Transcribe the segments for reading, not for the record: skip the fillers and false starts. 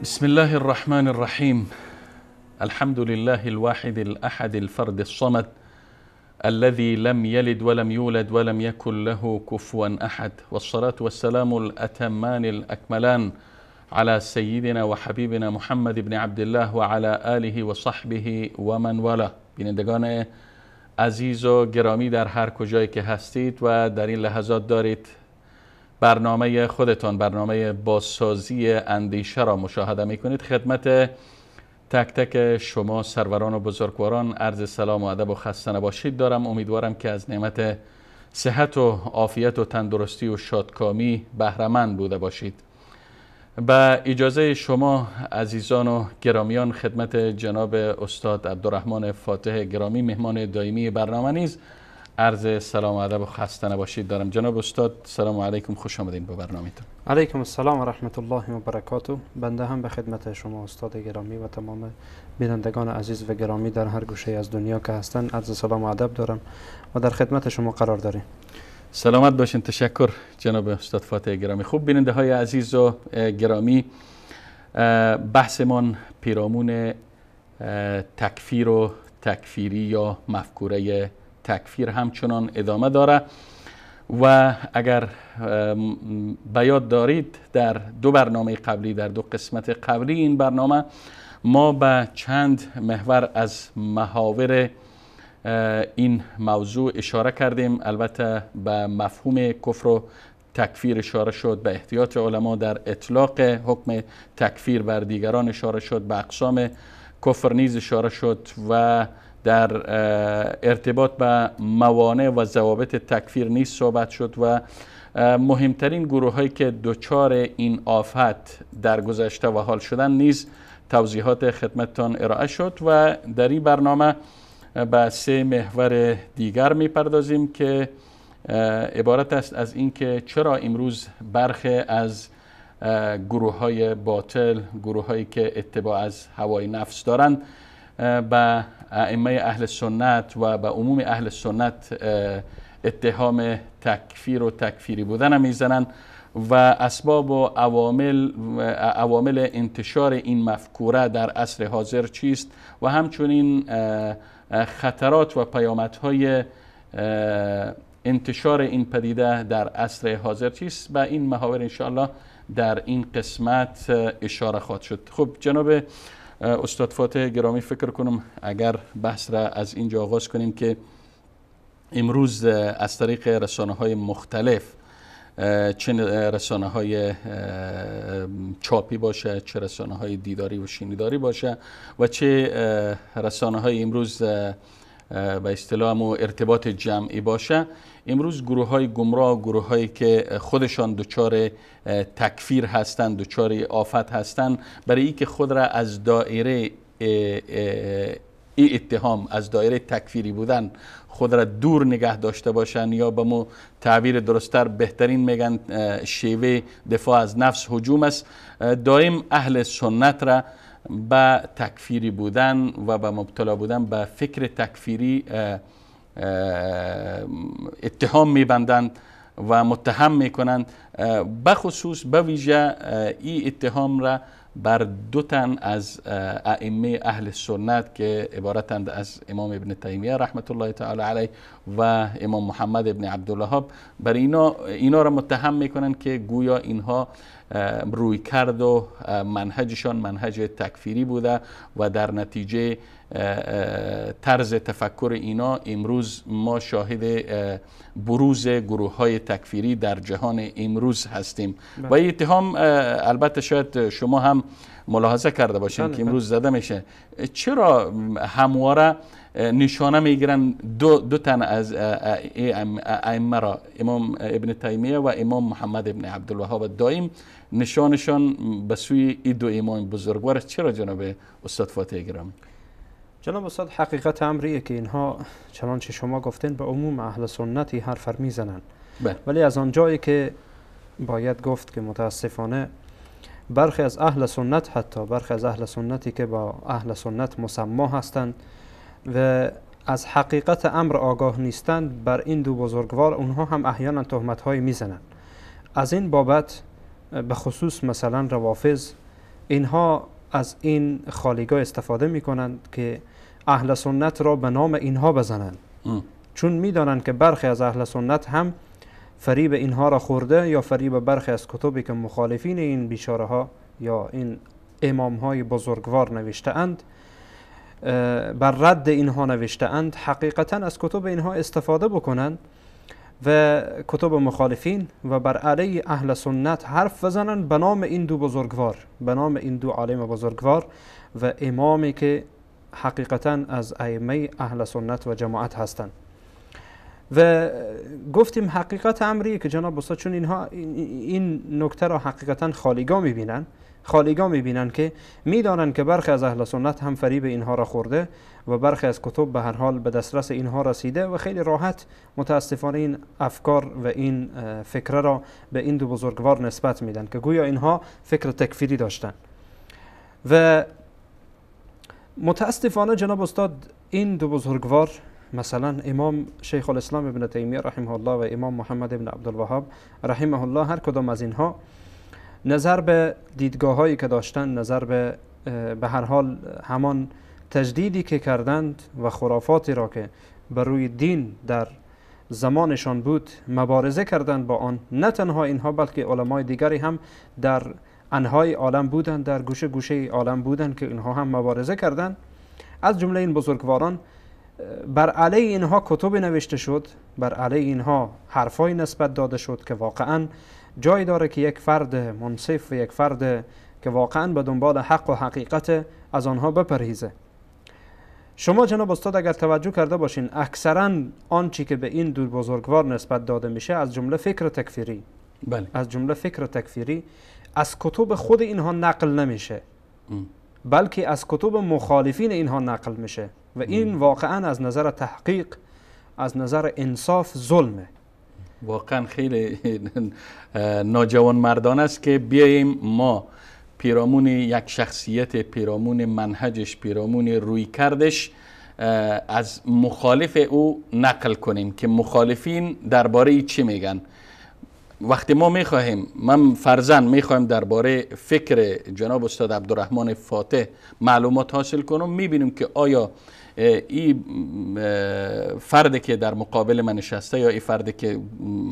بسم الله الرحمن الرحيم. الحمد لله الواحد الأحد الفرد الصمد الذي لم يلد ولم يولد ولم يكن له كفوا أحد، والصلاة والسلام الأتمان الأكملان على سيدنا وحبيبنا محمد بن عبد الله وعلى آله وصحبه ومن والاه. بینندگان عزیز و گرامی در هر کجایی که هستید و در این لحظات دارید برنامه خودتان، برنامه بازسازی اندیشه را مشاهده میکنید، خدمت تک تک شما سروران و بزرگواران عرض سلام و ادب و خسته نباشید دارم. امیدوارم که از نعمت صحت و عافیت و تندرستی و شادکامی بهره‌مند بوده باشید. با اجازه شما عزیزان و گرامیان، خدمت جناب استاد عبدالرحمن فاتح گرامی، مهمان دائمی برنامه نیز عرض سلام و ادب و خسته نباشید دارم. جناب استاد سلام علیکم، خوش آمدین به برنامه‌تون. علیکم السلام و رحمت الله و برکاته. بنده هم به خدمت شما استاد گرامی و تمام بینندگان عزیز و گرامی در هر گوشه از دنیا که هستند عرض سلام و ادب دارم و در خدمت شما قرار داریم. سلامت باشین. تشکر جناب استاد فاتح گرامی. خوب بیننده های عزیز و گرامی، بحثمان پیرامون تکفیر و تکفیری یا مفکوره تکفیر همچنان ادامه داره و اگر به یاد دارید در دو برنامه قبلی، در دو قسمت قبلی این برنامه، ما به چند محور از محاور این موضوع اشاره کردیم. البته به مفهوم کفر و تکفیر اشاره شد، به احتیاط علما در اطلاق حکم تکفیر بر دیگران اشاره شد، به اقسام کفر نیز اشاره شد و در ارتباط به موانع و ضوابط تکفیر نیز صحبت شد و مهمترین گروه هایی که دچار این آفت در گذشته و حال شدن نیز توضیحات خدمتتان ارائه شد و در این برنامه به سه محور دیگر میپردازیم که عبارت است از اینکه چرا امروز برخی از گروه های باطل، گروه هایی که اتباع از هوای نفس دارند، به ائمه اهل سنت و به عموم اهل سنت اتهام تکفیر و تکفیری بودن میزنند و اسباب و عوامل انتشار این مفکوره در عصر حاضر چیست و همچنین خطرات و پیامدهای انتشار این پدیده در عصر حاضر چیست. به این محاور انشاءالله در این قسمت اشاره خواهد شد. خب جناب استاد فاتح گرامی، فکر کنم اگر بحث را از اینجا آغاز کنیم که امروز از طریق رسانه‌های مختلف، چه رسانه‌های چاپی باشه، چه رسانه‌های دیداری و شنیداری باشه و چه رسانه‌های امروز به اصطلاح ارتباط جمعی باشه، امروز گروه های گمراه، گروه هایی که خودشان دچار تکفیر هستند، دچار آفت هستند، برای اینکه خود را از دایره اتهام، از دایره تکفیری بودن خود را دور نگه داشته باشند، یا به مو تعبیر درست‌تر بهترین میگن شیوه دفاع از نفس هجوم است، دائم اهل سنت را به تکفیری بودن و به مبتلا بودن به فکر تکفیری اتهام میبندند و متهم میکنند. بخصوص به ویژه این اتهام را بر دو تن از ائمه اهل سنت که عبارتند از امام ابن تیمیه رحمت الله تعالی علیه و امام محمد ابن عبدالوهاب، بر اینا را متهم میکنند که گویا اینها روی کرد و منهجشان منهج تکفیری بوده و در نتیجه طرز تفکر اینا امروز ما شاهد بروز گروه های تکفیری در جهان امروز هستیم. و این اتهام البته شاید شما هم ملاحظه کرده باشین که امروز زده میشه. چرا همواره نشانه میگیرن دو تن از ائمه را، امام ابن تیمیه و امام محمد ابن عبدالوهاب، دائم نشانشان به سوی این دو امام بزرگوار؟ چرا جناب استاد فاتح گرامی؟ جناب استاد، حقیقت امریه که اینها چنانچه شما گفتین به عموم اهل سنتی حرف میزنن، ولی از آنجایی که باید گفت که متاسفانه برخی از اهل سنت، حتی برخی از اهل سنتی که با اهل سنت مسما هستند و از حقیقت امر آگاه نیستند، بر این دو بزرگوار اونها هم احیانا تهمت های میزنند. از این بابت به خصوص مثلا روافض، اینها از این خالیگاه استفاده میکنند که اهل سنت را به نام اینها بزنند، چون میدانند که برخی از اهل سنت هم فریب اینها را خورده یا فریب برخی از کتبی که مخالفین این بیچاره ها یا این امام های بزرگوار نوشته اند بر رد اینها نوشته اند، حقیقتا از کتب اینها استفاده بکنند و کتب مخالفین و بر علیه اهل سنت حرف بزنند به نام این دو بزرگوار، به نام این دو عالم بزرگوار و امامی که حقیقتا از ائمه اهل سنت و جماعت هستند. و گفتیم حقیقت امریه که جناب استاد، چون اینها این نکته را حقیقتا خالیگاه میبینن که میدانند که برخی از اهل سنت هم فریب اینها را خورده و برخی از کتب به هر حال به دسترس اینها رسیده و خیلی راحت متاسفانه این افکار و این فکر را به این دو بزرگوار نسبت میدن که گویا اینها فکر تکفیری داشتن. و متاسفانه جناب استاد این دو بزرگوار، مثلا امام شیخ الاسلام ابن تیمیه رحمه الله و امام محمد ابن عبدالوهاب رحمه الله، هر کدام از اینها نظر به دیدگاه هایی که داشتند، نظر به هر حال همان تجدیدی که کردند و خرافاتی را که بر روی دین در زمانشان بود مبارزه کردند با آن. نه تنها اینها بلکه علمای دیگری هم در انحای عالم بودند، در گوشه گوشه عالم بودند که اینها هم مبارزه کردند. از جمله این بزرگواران بر علیه اینها کتب نوشته شد، بر علیه اینها حرفای نسبت داده شد که واقعا جای داره که یک فرد منصف و یک فرد که واقعا به دنبال حق و حقیقت از آنها بپرهیزه. شما جناب استاد اگر توجه کرده باشین، اکثرا آنچه که به این دو بزرگوار نسبت داده میشه از جمله فکر تکفیری، از جمله فکر تکفیری از کتب خود اینها نقل نمیشه، بلکه از کتب مخالفین اینها نقل میشه و این واقعا از نظر تحقیق، از نظر انصاف ظلمه. واقعا خیلی ناجوان مردان است که بیاییم ما پیرامون یک شخصیت، پیرامون منهجش، پیرامون روی کردش از مخالف او نقل کنیم که مخالفین درباره چی میگن. وقتی ما میخواهیم، من فرضاً میخوایم درباره فکر جناب استاد عبدالرحمن فاتح معلومات حاصل کنم، میبینیم که آیا این فردی که در مقابل من نشسته یا این فردی که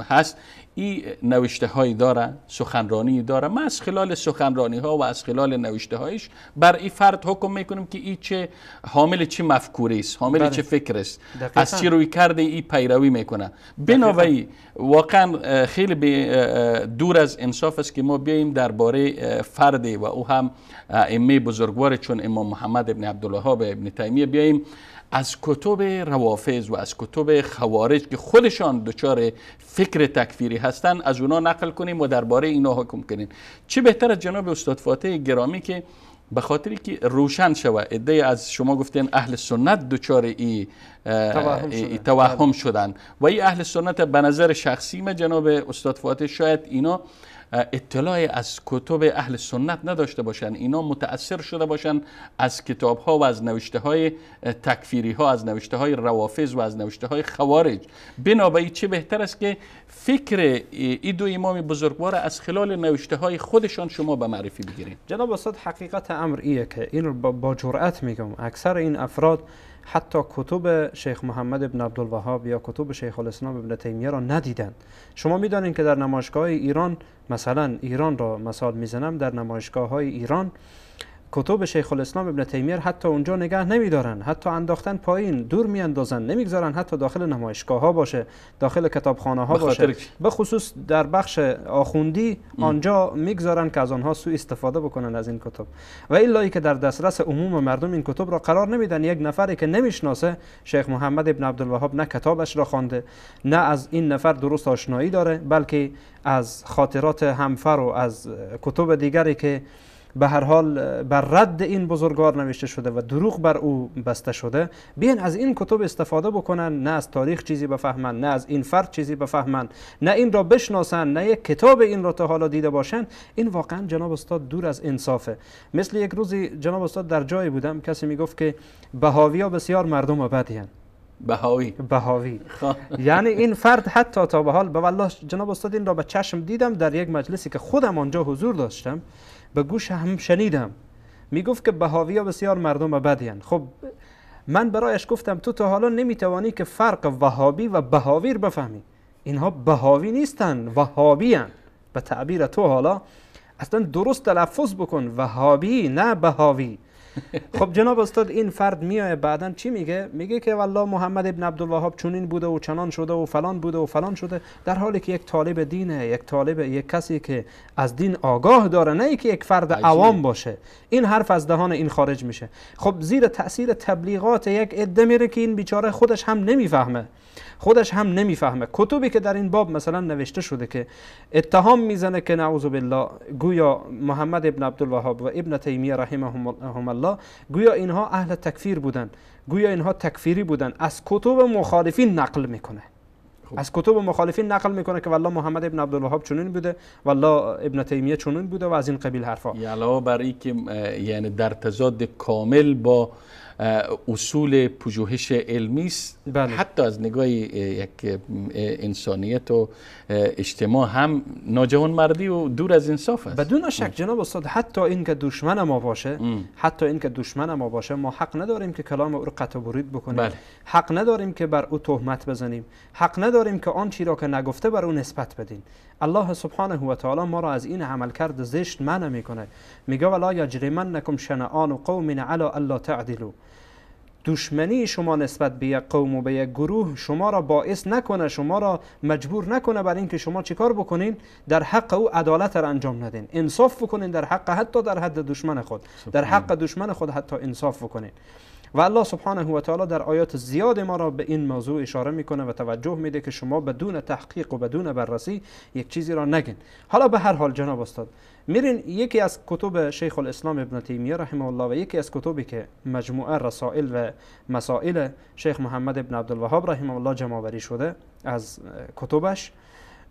هست این نوشته هایی داره، سخنرانی داره. ما از خلال سخنرانی ها و از خلال نوشته هایش بر این فرد حکم میکنیم که این چه حامل چه مفکوری است، حامل چه فکر است، از چی روی کرده این پیروی میکنه. بنابراین واقعا خیلی دور از انصاف است که ما بیاییم درباره فردی و او هم ائمه بزرگوار چون امام محمد ابن عبدالوهاب ابن تیمیه بیاییم از کتب روافض و از کتب خوارج که خودشان دچار فکر تکفیری هستند از اونا نقل کنیم و درباره اینا حکم کنیم. چه بهتر از جناب استاد فاتح گرامی که به خاطری که روشن شود عده از شما گفتین اهل سنت دچار ای توهم شدن و این اهل سنت به نظر شخصی من جناب استاد فاتح شاید اینا اطلاع از کتب اهل سنت نداشته باشن، اینا متأثر شده باشن از کتاب ها و از نوشته های تکفیری ها، از نوشته های روافض و از نوشته های خوارج. بنابراین چه بهتر است که فکر این دو امام بزرگوار از خلال نوشته های خودشان شما به معرفی بگیرید. جناب استاد، حقیقت امر ایه که این با جرأت میگم اکثر این افراد حتی کتب شیخ محمد ابن عبدالوهاب یا کتب شیخ الاسلام ابن تیمیه را ندیدند. شما میدانید که در نمایشگاه ایران، مثلا ایران را مثال میزنم، در نمایشگاه های ایران کتب شیخ الاسلام ابن تیمیه حتی اونجا نگه نمیدارن، حتی انداختن پایین، دور میاندازن، نمیگذارن حتی داخل نمایشگاه ها باشه، داخل کتابخانه ها باشه، به خصوص در بخش آخوندی آنجا میگذارن که از آنها سوء استفاده بکنن از این کتب. و الا که در دسترس عموم مردم این کتب را قرار نمیدن. یک نفری که نمیشناسه شیخ محمد ابن عبدالوهاب نه کتابش را خوانده، نه از این نفر درست آشنایی داره، بلکه از خاطرات همفر و از کتب دیگری که به هر حال بر رد این بزرگوار نوشته شده و دروغ بر او بسته شده، بیان از این کتب استفاده بکنن، نه از تاریخ چیزی بفهمن، نه از این فرد چیزی بفهمن، نه این را بشناسن، نه یک کتاب این را تا حالا دیده باشن. این واقعا جناب استاد دور از انصافه. مثل یک روزی جناب استاد در جایی بودم، کسی میگفت که بهاوی ها بسیار مردم بدیان. بهاوی یعنی این فرد حتی تا به حال به والله جناب استاد این را به چشم دیدم در یک مجلسی که خودم آنجا حضور داشتم، به گوش هم شنیدم، میگفت که بهاوی ها بسیار مردم بدیان. خب من برایش گفتم تو تا حالا نمیتوانی که فرق وهابی و بهاویر بفهمی. اینها بهاوی نیستن، وهابی هن. به تعبیر تو حالا اصلا درست تلفظ بکن، وهابی نه بهاوی. خب جناب استاد این فرد میاد بعدن چی میگه؟ میگه که والله محمد ابن عبدالوهاب چنین بوده و چنان شده و فلان بوده و فلان شده، در حالی که یک طالب دینه، یک کسی که از دین آگاه داره، نه که یک فرد عوام باشه. این حرف از دهان این خارج میشه. خب زیر تأثیر تبلیغات یک عده میره که این بیچاره خودش هم نمیفهمه. کتبی که در این باب مثلا نوشته شده که اتهام میزنه که نعوذ بالله گویا محمد ابن عبدالوهاب و ابن تیمیه رحمهم الله گویا اینها اهل تکفیر بودن، گویا اینها تکفیری بودن، از کتب مخالفین نقل میکنه. از کتب مخالفین نقل میکنه که والله محمد ابن عبدالوهاب چنین بوده، والله ابن تیمیه چنین بوده و از این قبیل حرفا. علاوه بر این که یعنی در تضاد کامل با اصول پژوهش علمی است، حتی از نگاه یک انسانیت و اجتماع هم ناجوانمردی و دور از انصاف است. بدون شک جناب استاد، حتی این که دشمن ما باشه، ما حق نداریم که کلام او را قطع و برید بکنیم. حق نداریم که بر او تهمت بزنیم، حق نداریم که آن چیزی را که نگفته بر او نسبت بدیم. الله سبحانه و تعالی ما را از این عملکرد زشت منع میکنه. میگه ولا یجرمنکم شنآن قوم علی الا تعدلوا. دشمنی شما نسبت به یک قوم و به یک گروه شما را باعث نکنه، شما را مجبور نکنه بر اینکه شما چیکار بکنین؟ در حق او عدالت را انجام ندین، انصاف بکنین در حق، حتی در حد دشمن خود، در حق دشمن خود حتی انصاف بکنین. و الله سبحانه و تعالی در آیات زیاد ما را به این موضوع اشاره میکنه و توجه میده که شما بدون تحقیق و بدون بررسی یک چیزی را نگین. حالا به هر حال جناب استاد، میرین یکی از کتب شیخ الاسلام ابن تیمیه رحمه الله و یکی از کتبی که مجموعه رسائل و مسائل شیخ محمد ابن عبدالوهاب رحمه الله جمع آوری شده از کتبش،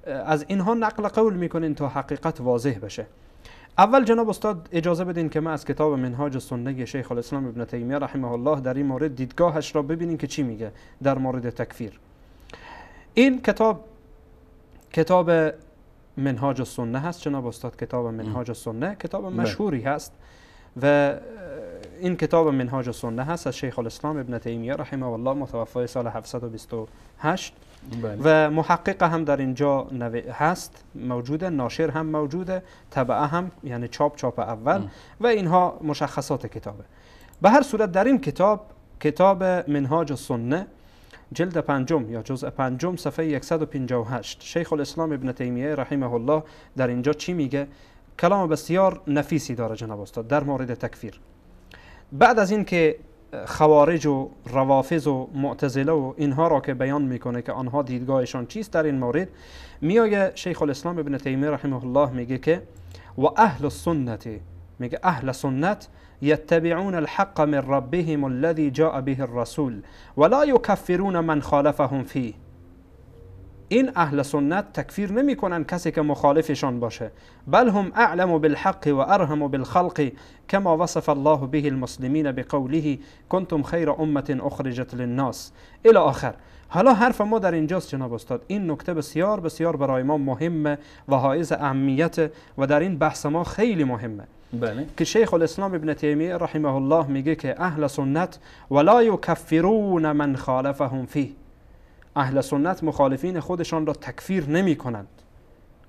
از اینها نقل قول میکنین تا حقیقت واضح بشه. اول جناب استاد اجازه بدین که ما از کتاب منهاج السنه شیخ الاسلام ابن تیمیه رحمه الله در این مورد دیدگاهش را ببینیم که چی میگه در مورد تکفیر. این کتاب منهاج السنه هست جناب استاد. کتاب منهاج السنه کتاب مشهوری هست و این کتاب منهاج السنه هست از شیخ الاسلام ابن تیمیه رحمه الله، متوفی سال 728 و محقق هم در اینجا هست موجوده، ناشر هم موجوده، طبعه هم یعنی چاپ اول و اینها مشخصات کتابه. به هر صورت در این کتاب منهاج السنه جلد 5 یا جزء 5 صفحه 158 شیخ الاسلام ابن تیمیه رحمه الله در اینجا چی میگه؟ کلام بسیار نفیسی داره جناب استاد در مورد تکفیر. بعد از این که خوارج و روافض و معتزله و اینها را که بیان میکنه که آنها دیدگاهشان چیست در این مورد، میآید شیخ الاسلام ابن تیمیه رحمه الله میگه که و اهل السنت، میگه اهل سنت یتبعون الحق من ربهم الذي جاء به الرسول ولا یکفرون من خالفهم فيه. این اهل سنت تکفیر نمی کنن کسی که مخالفشان باشه، بل هم اعلم بالحق و ارحم بالخلق كما وصف الله به المسلمین بقوله کنتم خیر امة اخرجت للناس الی آخر. حالا حرف ما در اینجاست جناب استاد، این نکته بسیار بسیار برای ما مهمه و حائز اهمیت و در این بحث ما خیلی مهمه. بله. که شیخ الاسلام ابن تیمیه رحمه الله میگه که اهل سنت ولا یکفرون من خالفهم فیه، اهل سنت مخالفین خودشان را تکفیر نمی کنند،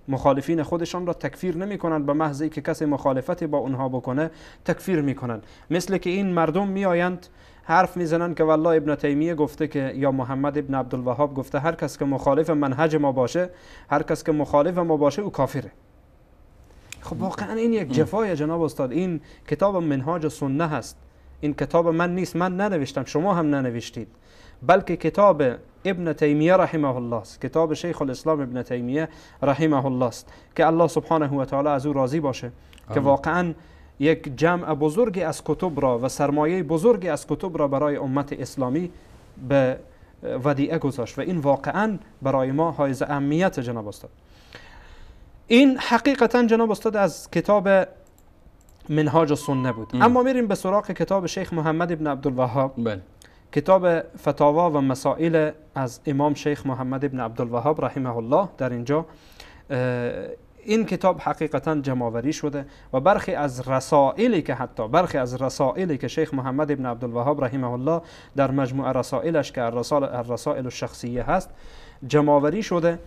مخالفین خودشان را تکفیر نمی کنند، به محض که کسی مخالفت با اونها بکنه تکفیر می کنند. مثل که این مردم می آیند حرف میزنن که والله ابن تیمیه گفته که، یا محمد ابن عبدالوهاب گفته هر کس که مخالف منهج ما باشه، هر کس که مخالف ما باشه او کافره. خب واقعا این یک جفای جناب استاد. این کتاب منهاج سنه هست، این کتاب من نیست، من ننوشتم، شما هم ننوشتید، بلکه کتاب ابن تیمیه رحمه الله است، کتاب شیخ الاسلام ابن تیمیه رحمه الله است که الله سبحانه و تعالی از او راضی باشه که واقعا یک جمع بزرگی از کتب را و سرمایه بزرگی از کتب را برای امت اسلامی به ودیعه گذاشت و این واقعا برای ما حائز اهمیت جناب استاد. این حقیقتا جناب استاد از کتاب منهاج السنه بود. اما میریم به سراغ کتاب شیخ محمد ابن عبدالوهاب. بله. کتاب فتاوا و مسائل از امام شیخ محمد ابن عبدالوهاب رحمه الله. در اینجا این کتاب حقیقتا جمع‌آوری شده و برخی از رسائلی که شیخ محمد ابن عبدالوهاب رحمه الله در مجموعه رسائلش که الرسائل الشخصیه هست جمع‌آوری شده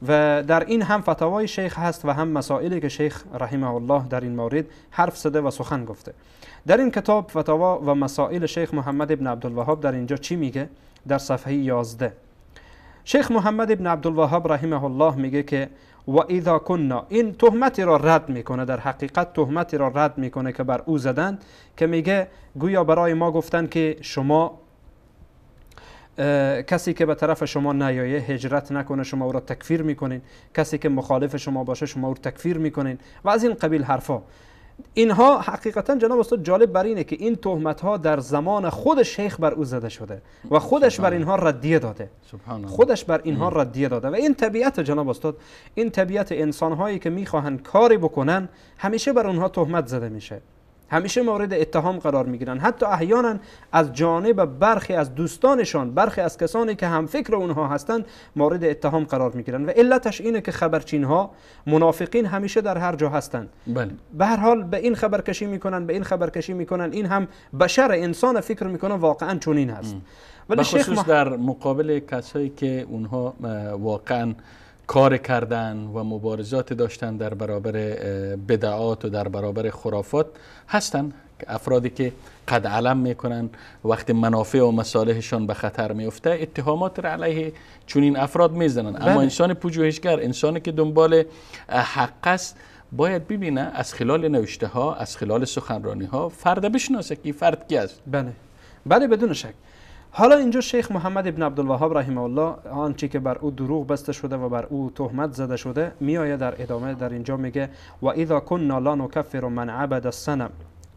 و در این هم فتاوای شیخ هست و هم مسائلی که شیخ رحمه الله در این مورد حرف زده و سخن گفته. در این کتاب فتاوا و مسائل شیخ محمد ابن عبدالوهاب در اینجا چی میگه؟ در صفحه 11 شیخ محمد ابن عبدالوهاب رحمه الله میگه که و اذا کنا، این تهمتی را رد میکنه، در حقیقت تهمتی را رد میکنه که بر او زدند، که میگه گویا برای ما گفتن که شما کسی که به طرف شما نیایه هجرت نکنه شما او را تکفیر میکنین، کسی که مخالف شما باشه شما او را تکفیر میکنین و از این قبیل حرفا. اینها حقیقتا جناب استاد جالب بر اینه که این تهمت ها در زمان خود شیخ بر او زده شده و خودش بر اینها ردیه داده، خودش بر اینها ردیه داده. و این طبیعت جناب استاد، این طبیعت انسان هایی که میخواهند کاری بکنن همیشه بر اونها تهمت زده میشه، همیشه مورد اتهام قرار میگیرن، حتی احیانا از جانب برخی از دوستانشان، برخی از کسانی که هم فکر اونها هستند مورد اتهام قرار میگیرن و علتش اینه که خبرچین ها، منافقین همیشه در هر جا هستند. بله. به هر حال به این خبرکشی میکنن، به این خبرکشی میکنن، این هم بشر انسان فکر میکنه واقعا چنین هست. ولی خصوص در مقابل کسایی که اونها واقعا کار کردن و مبارزات داشتن در برابر بدعات و در برابر خرافات هستن، افرادی که قد علم میکنن وقتی منافع و مصالحشان به خطر میفته اتهامات را علیه چنین افراد میزنن. اما انسان پژوهشگر، انسانی که دنبال حق است، باید ببینه از خلال نوشته ها، از خلال سخنرانی ها فرد بشناسه که فرد کی است. بله بدون شک. حالا اینجا شیخ محمد ابن عبدالوهاب رحمه الله آنچه که بر او دروغ بسته شده و بر او تهمت زده شده میآید در ادامه در اینجا میگه و اذا كنا لا نكفر من عبد الصنم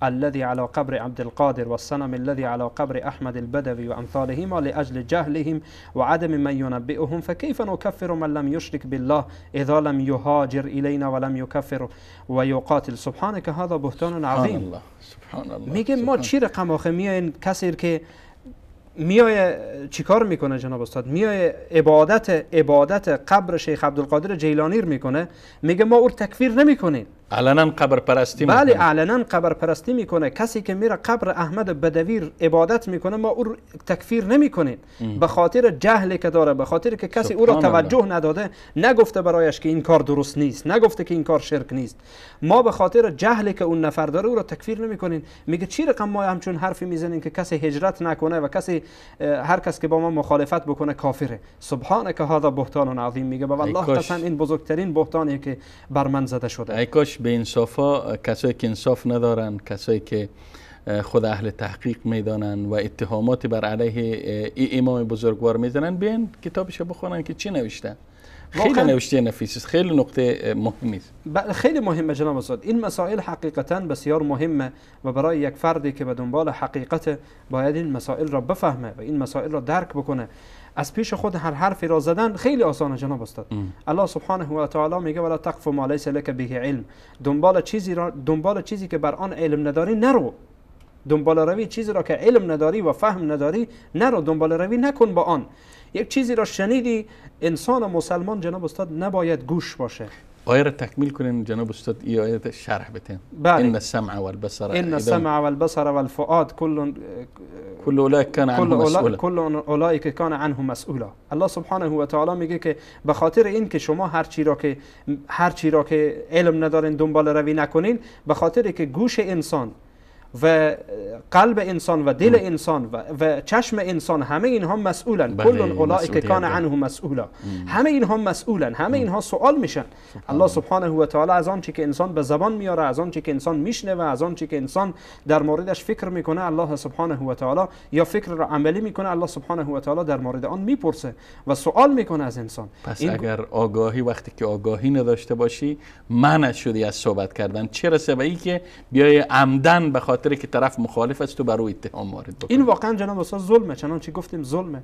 الذي على قبر عبد القادر والصنم الذي على قبر احمد البدوي وامثالهما لاجل جهلهم وعدم من ينبئهم فكيف نكفر من لم يشرك بالله اذا لم يهاجر الينا ولم يكفر ويقاتل سبحانك هذا بهتان عظیم. سبحان الله. میگه ما چی رقم آخه میاین کسی که میایه چیکار میکنه جناب استاد؟ میایه عبادت قبر شیخ عبدالقادر جیلانی میکنه، میگه ما او تکفیر نمیکنیم، علنا قبر پرستی میکنه. بله علنا قبر پرستی میکنه. کسی که میره قبر احمد بدوی عبادت میکنه ما او تکفیر نمیکنیم، به خاطر جهلی که داره، به خاطر که کسی او را توجه نداده، نگفته برایش که این کار درست نیست، نگفته که این کار شرک نیست، ما به خاطر جهلی که اون نفر داره او را تکفیر نمیکنیم. میگه چی رقم ما همچون حرفی میزنیم که کسی هجرت نکنه و کسی هر کس که با ما مخالفت بکنه کافره. سبحانك هذا بهتان عظیم. میگه والله قسم این بزرگترین بهتانی که بر من زده شده. ای کاش به انصافا کسایی که انصاف ندارن، کسایی که خود اهل تحقیق میدانن و اتهامات بر علیه ای امام بزرگوار میزنن، بیان کتابش بخونن که چی نوشته. خیلی نوشته نفیس است، خیلی نقطه مهمی است. خیلی مهمه جناب استاد. این مسائل حقیقتا بسیار مهمه و برای یک فردی که به دنبال حقیقت باید این مسائل را بفهمه و این مسائل را درک بکنه. از پیش خود هر حرفی را زدن خیلی آسانه جناب استاد. الله سبحانه و تعالی میگه ولا تقف ما لیس لك به علم. دنبال چیزی که بر آن علم نداری نرو. دنبال روی چیزی را که علم نداری و فهم نداری نرو، دنبال روی نکن با آن. یک چیزی را شنیدی، انسان مسلمان جناب استاد نباید گوش باشه. آیه را تکمیل کنین جناب استاد، این آیه شرح بتین. بله. ان السمع والبصر ان السمع والبصر والفؤاد كل اولئک کان عنه مسئولا. كل اولئک کان عنه مسئولا. الله سبحانه و تعالی میگه که به خاطر این که شما هر چی را که علم ندارین دنبال روی نکنین، به خاطر که گوش انسان و قلب انسان و دل انسان و چشم انسان همه اینها مسئولن. کل اولئک کان عنه مسئولا. همه اینها مسئولن، همه اینها سوال میشن. الله سبحانه و تعالی از آن چی که انسان به زبان میاره، از آن چی که انسان میشنوه، از آن چی که انسان در موردش فکر میکنه، الله سبحانه و تعالی یا فکر را عملی میکنه، الله سبحانه و تعالی در مورد آن میپرسه و سوال میکنه از انسان. پس اگر آگاهی، وقتی که آگاهی نداشته باشی، منع شدی از صحبت کردن، چه رسه به این که بیای عمدن به خاطر که طرف مخالف است تو بر او اتهام وارد بکنی. این واقعا جناب استاد ظلمه، چنانچه گفتیم ظلمه.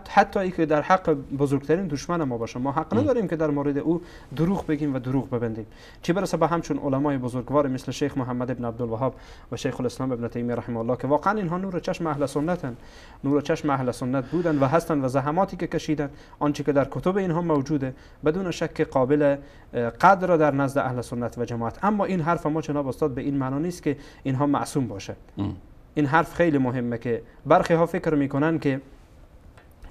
حتی ای که در حق بزرگترین دشمن ما باشه، ما حق نداریم که در مورد او دروغ بگیم و دروغ ببندیم. چه برسه به همچون علمای بزرگوار مثل شیخ محمد ابن عبدالوهاب و شیخ الاسلام ابن تیمیه رحمه الله که واقعا اینها نور چشم اهل سنتن، نور چشم اهل سنت بودن و هستن و زحماتی که کشیدن، آنچه که در کتب اینها موجوده بدون شک قابل قدر در نزد اهل سنت و جماعت. اما این حرف ما جناب استاد به این معنی نیست که اینها معصوم باشه. این حرف خیلی مهمه که برخی ها فکر میکنن که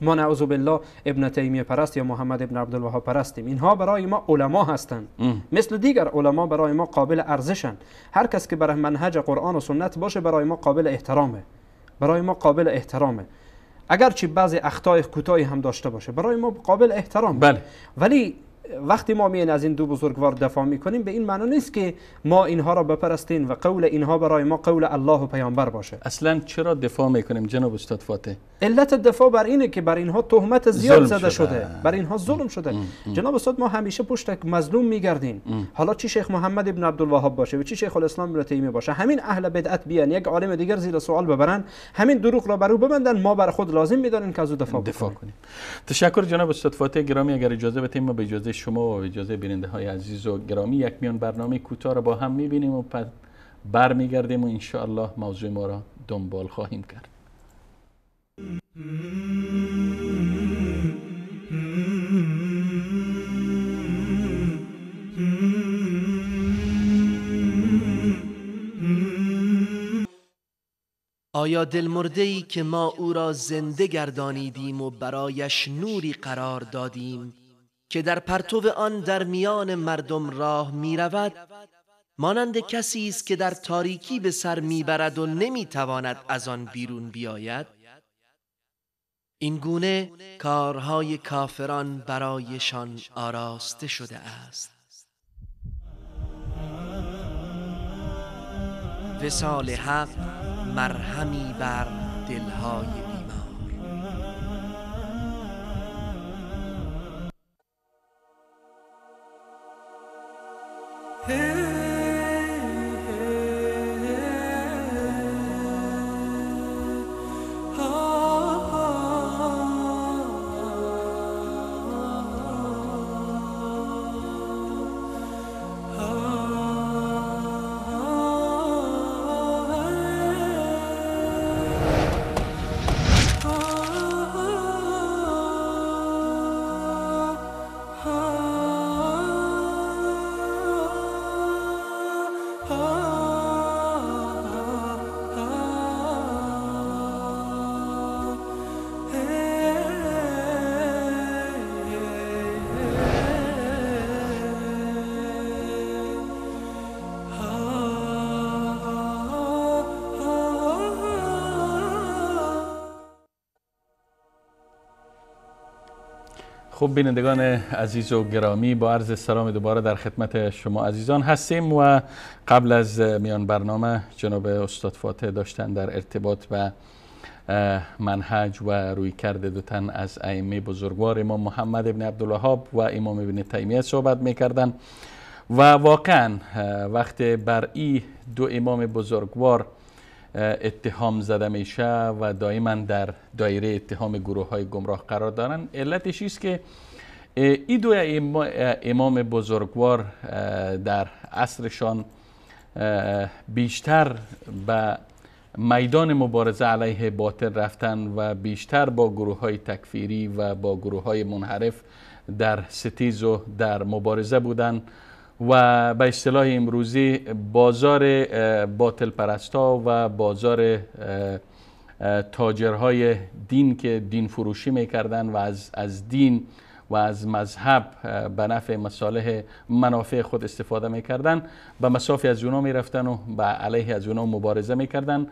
ما نعوذ بالله ابن تیمیه پرست یا محمد ابن عبدالوهاب پرستیم. اینها برای ما علما هستند، مثل دیگر علما برای ما قابل ارزشند. هر کس که بر منهج قرآن و سنت باشه برای ما قابل احترامه، برای ما قابل احترامه. اگرچه بعضی اخطای کوتاهی هم داشته باشه برای ما قابل احترام. بله. ولی وقتی ما میان از این دو بزرگوار دفاع میکنیم به این معنی نیست که ما اینها را بپرستیم و قول اینها برای ما قول الله و پیامبر باشه. اصلا چرا دفاع میکنیم جناب استاد فاتح؟ علت دفاع بر اینه که بر اینها تهمت زیاد زده شده، بر اینها ظلم شده. جناب استاد ما همیشه پشت مظلوم میگردیم. حالا چی شیخ محمد ابن عبدالوهاب باشه و چی شیخ الاسلام ابن تیمیه باشه، همین اهل بدعت بیان یک عالم دیگر زیر سوال ببرن، همین دروغ را بر او ببندن، ما بر خود لازم میدانیم که از او دفاع کنیم. تشکر جناب استاد فاتح گرامی. اگر اجازه بدید ما به اجازه شما و اجازه بیننده های عزیز و گرامی یک میان برنامه کوتاه را با هم میبینیم و برمیگردیم و ان شاء الله موضوع ما را دنبال خواهیم کرد. آیا دلمرده‌ای که ما او را زنده گردانیدیم و برایش نوری قرار دادیم که در پرتو آن در میان مردم راه می رود، مانند کسی است که در تاریکی به سر می برد و نمی تواند از آن بیرون بیاید؟ این گونه کارهای کافران برایشان آراسته شده است. وصال حق مرهمی بر دلهای بیمار. خب بینندگان عزیز و گرامی، با عرض سلام دوباره در خدمت شما عزیزان هستیم و قبل از میان برنامه جناب استاد فاتح داشتن در ارتباط و منهج و رویکرد دو تن از ائمه بزرگوار امام محمد ابن عبدالوهاب و امام ابن تیمیه صحبت میکردن و واقعا وقتی بر این دو امام بزرگوار اتهام زده میشه و دائما در دایره اتهام گروه های گمراه قرار دارن، علتش است که این دو امام بزرگوار در عصرشان بیشتر به میدان مبارزه علیه باطل رفتن و بیشتر با گروه های تکفیری و با گروه های منحرف در ستیز و در مبارزه بودند و به اصطلاح امروزی بازار باطل پرستا و بازار تاجرهای دین که دین فروشی میکردن و از دین و از مذهب به نفع مصالح منافع خود استفاده میکردن، به مسافی از اونا میرفتن و به علیه از اونا مبارزه میکردن.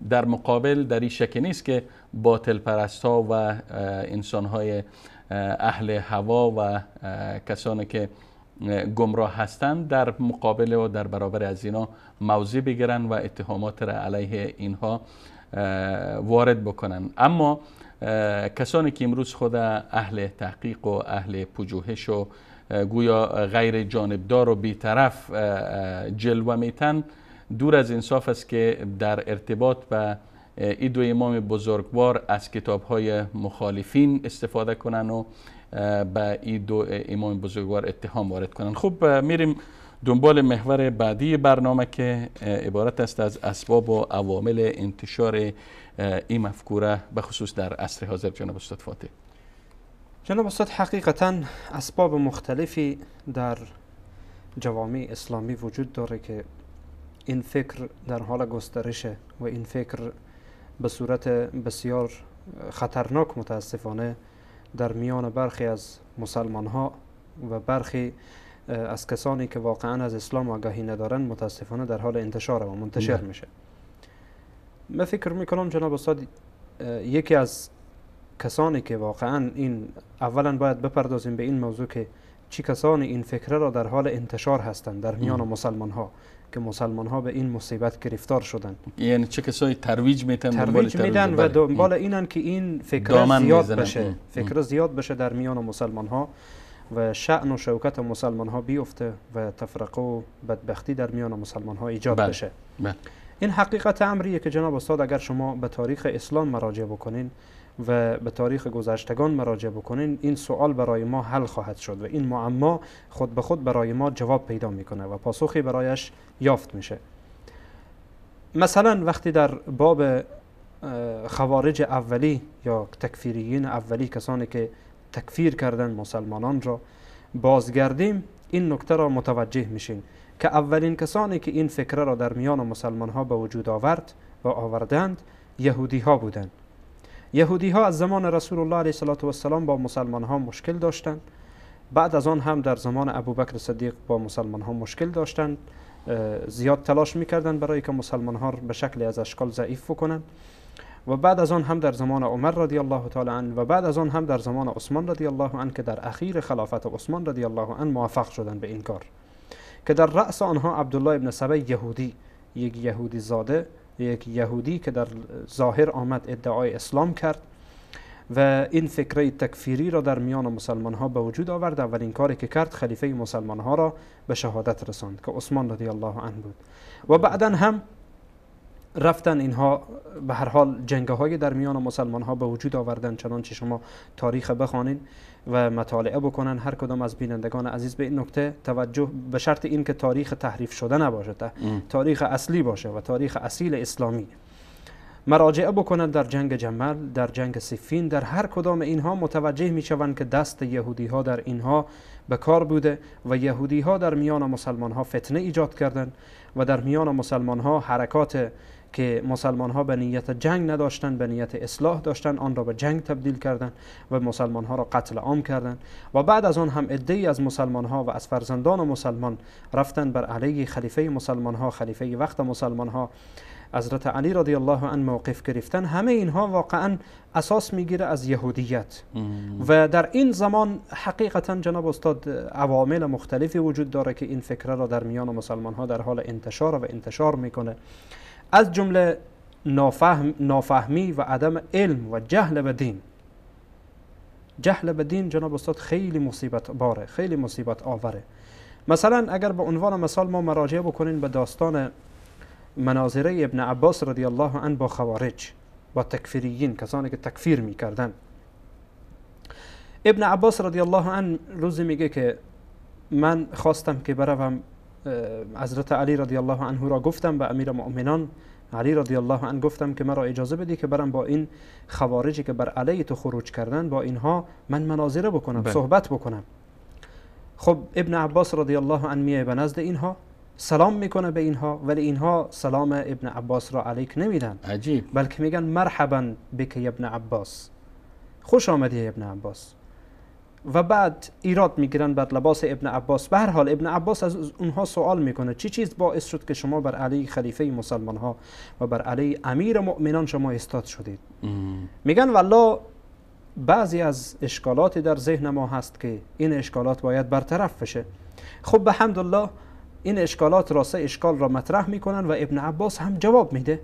در مقابل در این شک نیست که باطل پرستا و انسانهای اهل هوا و کسانی که گمراه هستند در مقابل و در برابر از اینا موضع بگیرن و اتهامات را علیه اینها وارد بکنن. اما کسانی که امروز خود اهل تحقیق و اهل پژوهش و گویا غیر جانبدار و بیطرف جلوه میتن، دور از انصاف است که در ارتباط به این دو امام بزرگوار از کتاب‌های مخالفین استفاده کنن و به این دو امام بزرگوار اتهام وارد کنن. خب میریم دنبال محور بعدی برنامه که عبارت است از اسباب و عوامل انتشار این مفکوره به خصوص در عصر حاضر. جناب استاد فاتح. جناب استاد، حقیقتا اسباب مختلفی در جوامع اسلامی وجود داره که این فکر در حال گسترشه و این فکر به صورت بسیار خطرناک متاسفانه در میان برخی از مسلمان ها و برخی از کسانی که واقعا از اسلام آگاهی ندارن متاسفانه در حال انتشار و منتشر میشه. من فکر میکنم جناب استاد یکی از کسانی که واقعا این اولا باید بپردازیم به این موضوع که چی کسانی این فکر را در حال انتشار هستند در میان مسلمان ها که مسلمان ها به این مصیبت گرفتار شدن. یعنی چه کسایی ترویج میدن و دنبال اینن که این فکر زیاد بشه، فکر زیاد بشه در میان مسلمان ها و شأن و شوکت مسلمان ها بیفته و تفرقه و بدبختی در میان مسلمان ها ایجاد بشه. این حقیقت امریه که جناب استاد اگر شما به تاریخ اسلام مراجعه بکنین و به تاریخ گذشتگان مراجعه بکنین، این سوال برای ما حل خواهد شد و این معما خود به خود برای ما جواب پیدا میکنه و پاسخی برایش یافت میشه. مثلا وقتی در باب خوارج اولی یا تکفیریین اولی، کسانی که تکفیر کردن مسلمانان را، بازگردیم این نکته را متوجه میشین که اولین کسانی که این فکر را در میان مسلمان ها به وجود آوردند یهودی ها بودند. یهودی ها از زمان رسول الله علیه السلام با مسلمان ها مشکل داشتند، بعد از آن هم در زمان ابوبکر صدیق با مسلمان ها مشکل داشتند، زیاد تلاش میکردند برای که مسلمان ها به شکل از اشکال ضعیف کنند و بعد از آن هم در زمان عمر رضی الله تعالی عنه و بعد از آن هم در زمان عثمان رضی الله عنه که در اخیر خلافت عثمان رضی الله عنه موفق شدند به این کار، که در رأس آنها عبدالله ابن سبی یهودی، یک یهودی زاده، یک یهودی که در ظاهر آمد ادعای اسلام کرد و این فکره تکفیری را در میان مسلمان ها به وجود آورد. اولین کاری که کرد خلیفه مسلمان ها را به شهادت رساند که عثمان رضی الله عنه بود و بعدا هم رفتن اینها به هر حال جنگ‌های در میان مسلمان ها به وجود آوردن. چنانچه شما تاریخ بخوانید و مطالعه بکنن، هر کدام از بینندگان عزیز به این نکته توجه، به شرط این که تاریخ تحریف شده نباشه، تاریخ اصلی باشه و تاریخ اصیل اسلامی، مراجعه بکنند در جنگ جمل، در جنگ صفین، در هر کدام اینها متوجه میشوند که دست یهودی ها در اینها به کار بوده و یهودی ها در میان مسلمان ها فتنه ایجاد کردند و در میان مسلمان ها حرکات که مسلمان ها به نیت جنگ نداشتند، به نیت اصلاح داشتند، آن را به جنگ تبدیل کردند و مسلمان ها را قتل عام کردند و بعد از آن هم عده‌ای از مسلمان ها و از فرزندان مسلمان رفتند بر علیه خلیفه مسلمان ها، خلیفه وقت مسلمان ها حضرت علی رضی الله عنه موقف گرفتن. همه اینها واقعا اساس میگیره از یهودیت و در این زمان حقیقتا جناب استاد عوامل مختلفی وجود داره که این فکر را در میان مسلمان ها در حال انتشار و انتشار میکنه، از جمله نافهمی و عدم علم و جهل به دین. جهل به دین جناب استاد خیلی مصیبت باره، خیلی مصیبت آوره. مثلا اگر به عنوان مثال ما مراجعه بکنین به داستان مناظره ابن عباس رضی الله عنه با خوارج، با تکفیریین، کسانی که تکفیر میکردن. ابن عباس رضی الله عنه روزی میگه که من خواستم که بروم حضرت علی رضی الله عنه را گفتم به امیر مؤمنان علی رضی الله عنه گفتم که مرا اجازه بدی که برم با این خوارجی که بر علیه تو خروج کردن با اینها من مناظره بکنم، صحبت بکنم. خب ابن عباس رضی الله عنه میای به نزد اینها، سلام میکنه به اینها، ولی اینها سلام ابن عباس را علیک نمیدن. عجیب. بلکه میگن مرحبا بک ابن عباس، خوش آمدی ابن عباس. و بعد ایراد میگیرن بر لباس ابن عباس. به هر حال ابن عباس از اونها سوال میکنه چی چیز باعث شد که شما بر علی خلیفه مسلمان ها و بر علی امیر مؤمنان شما استاد شدید؟ میگن والله بعضی از اشکالات در ذهن ما هست که این اشکالات باید برطرف بشه. خب به حمدالله این اشکالات را، سه اشکال را مطرح میکنن و ابن عباس هم جواب میده.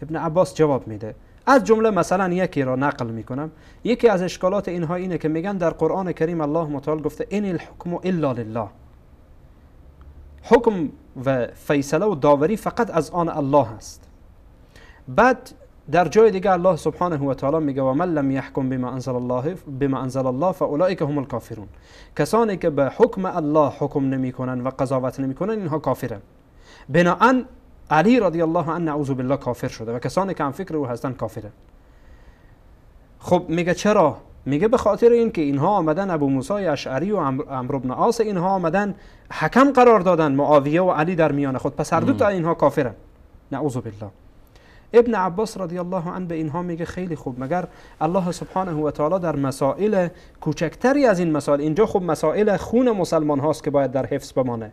ابن عباس جواب میده. از جمله مثلا یکی را نقل میکنم. یکی از اشکالات اینها اینه که میگن در قرآن کریم الله متعال گفته این الحکم الا لله، حکم و فیصله و داوری فقط از آن الله است. بعد در جای دیگه الله سبحانه و تعالی میگه و من لم یحکم بما انزل الله فاولئک هم الکافرون، کسانی که به حکم الله حکم نمیکنن و قضاوت نمیکنن اینها کافرن. بناهن علی رضی الله عنه نعوذ بالله کافر شده و کسانی که هم فکر او هستن کافرن. خب میگه چرا؟ میگه به خاطر اینکه اینها آمدن ابو موسی اشعری و عمرو بن عاص اینها آمدن حکم قرار دادن معاویه و علی در میان خود، پس هر دو تا اینها کافرن. نعوذ بالله. ابن عباس رضی الله عنه به اینها میگه خیلی خوب، مگر الله سبحانه و تعالی در مسائل کوچکتری از این مسائل، اینجا خب مسائل خون مسلمان هاست که باید در حفظ بمانه،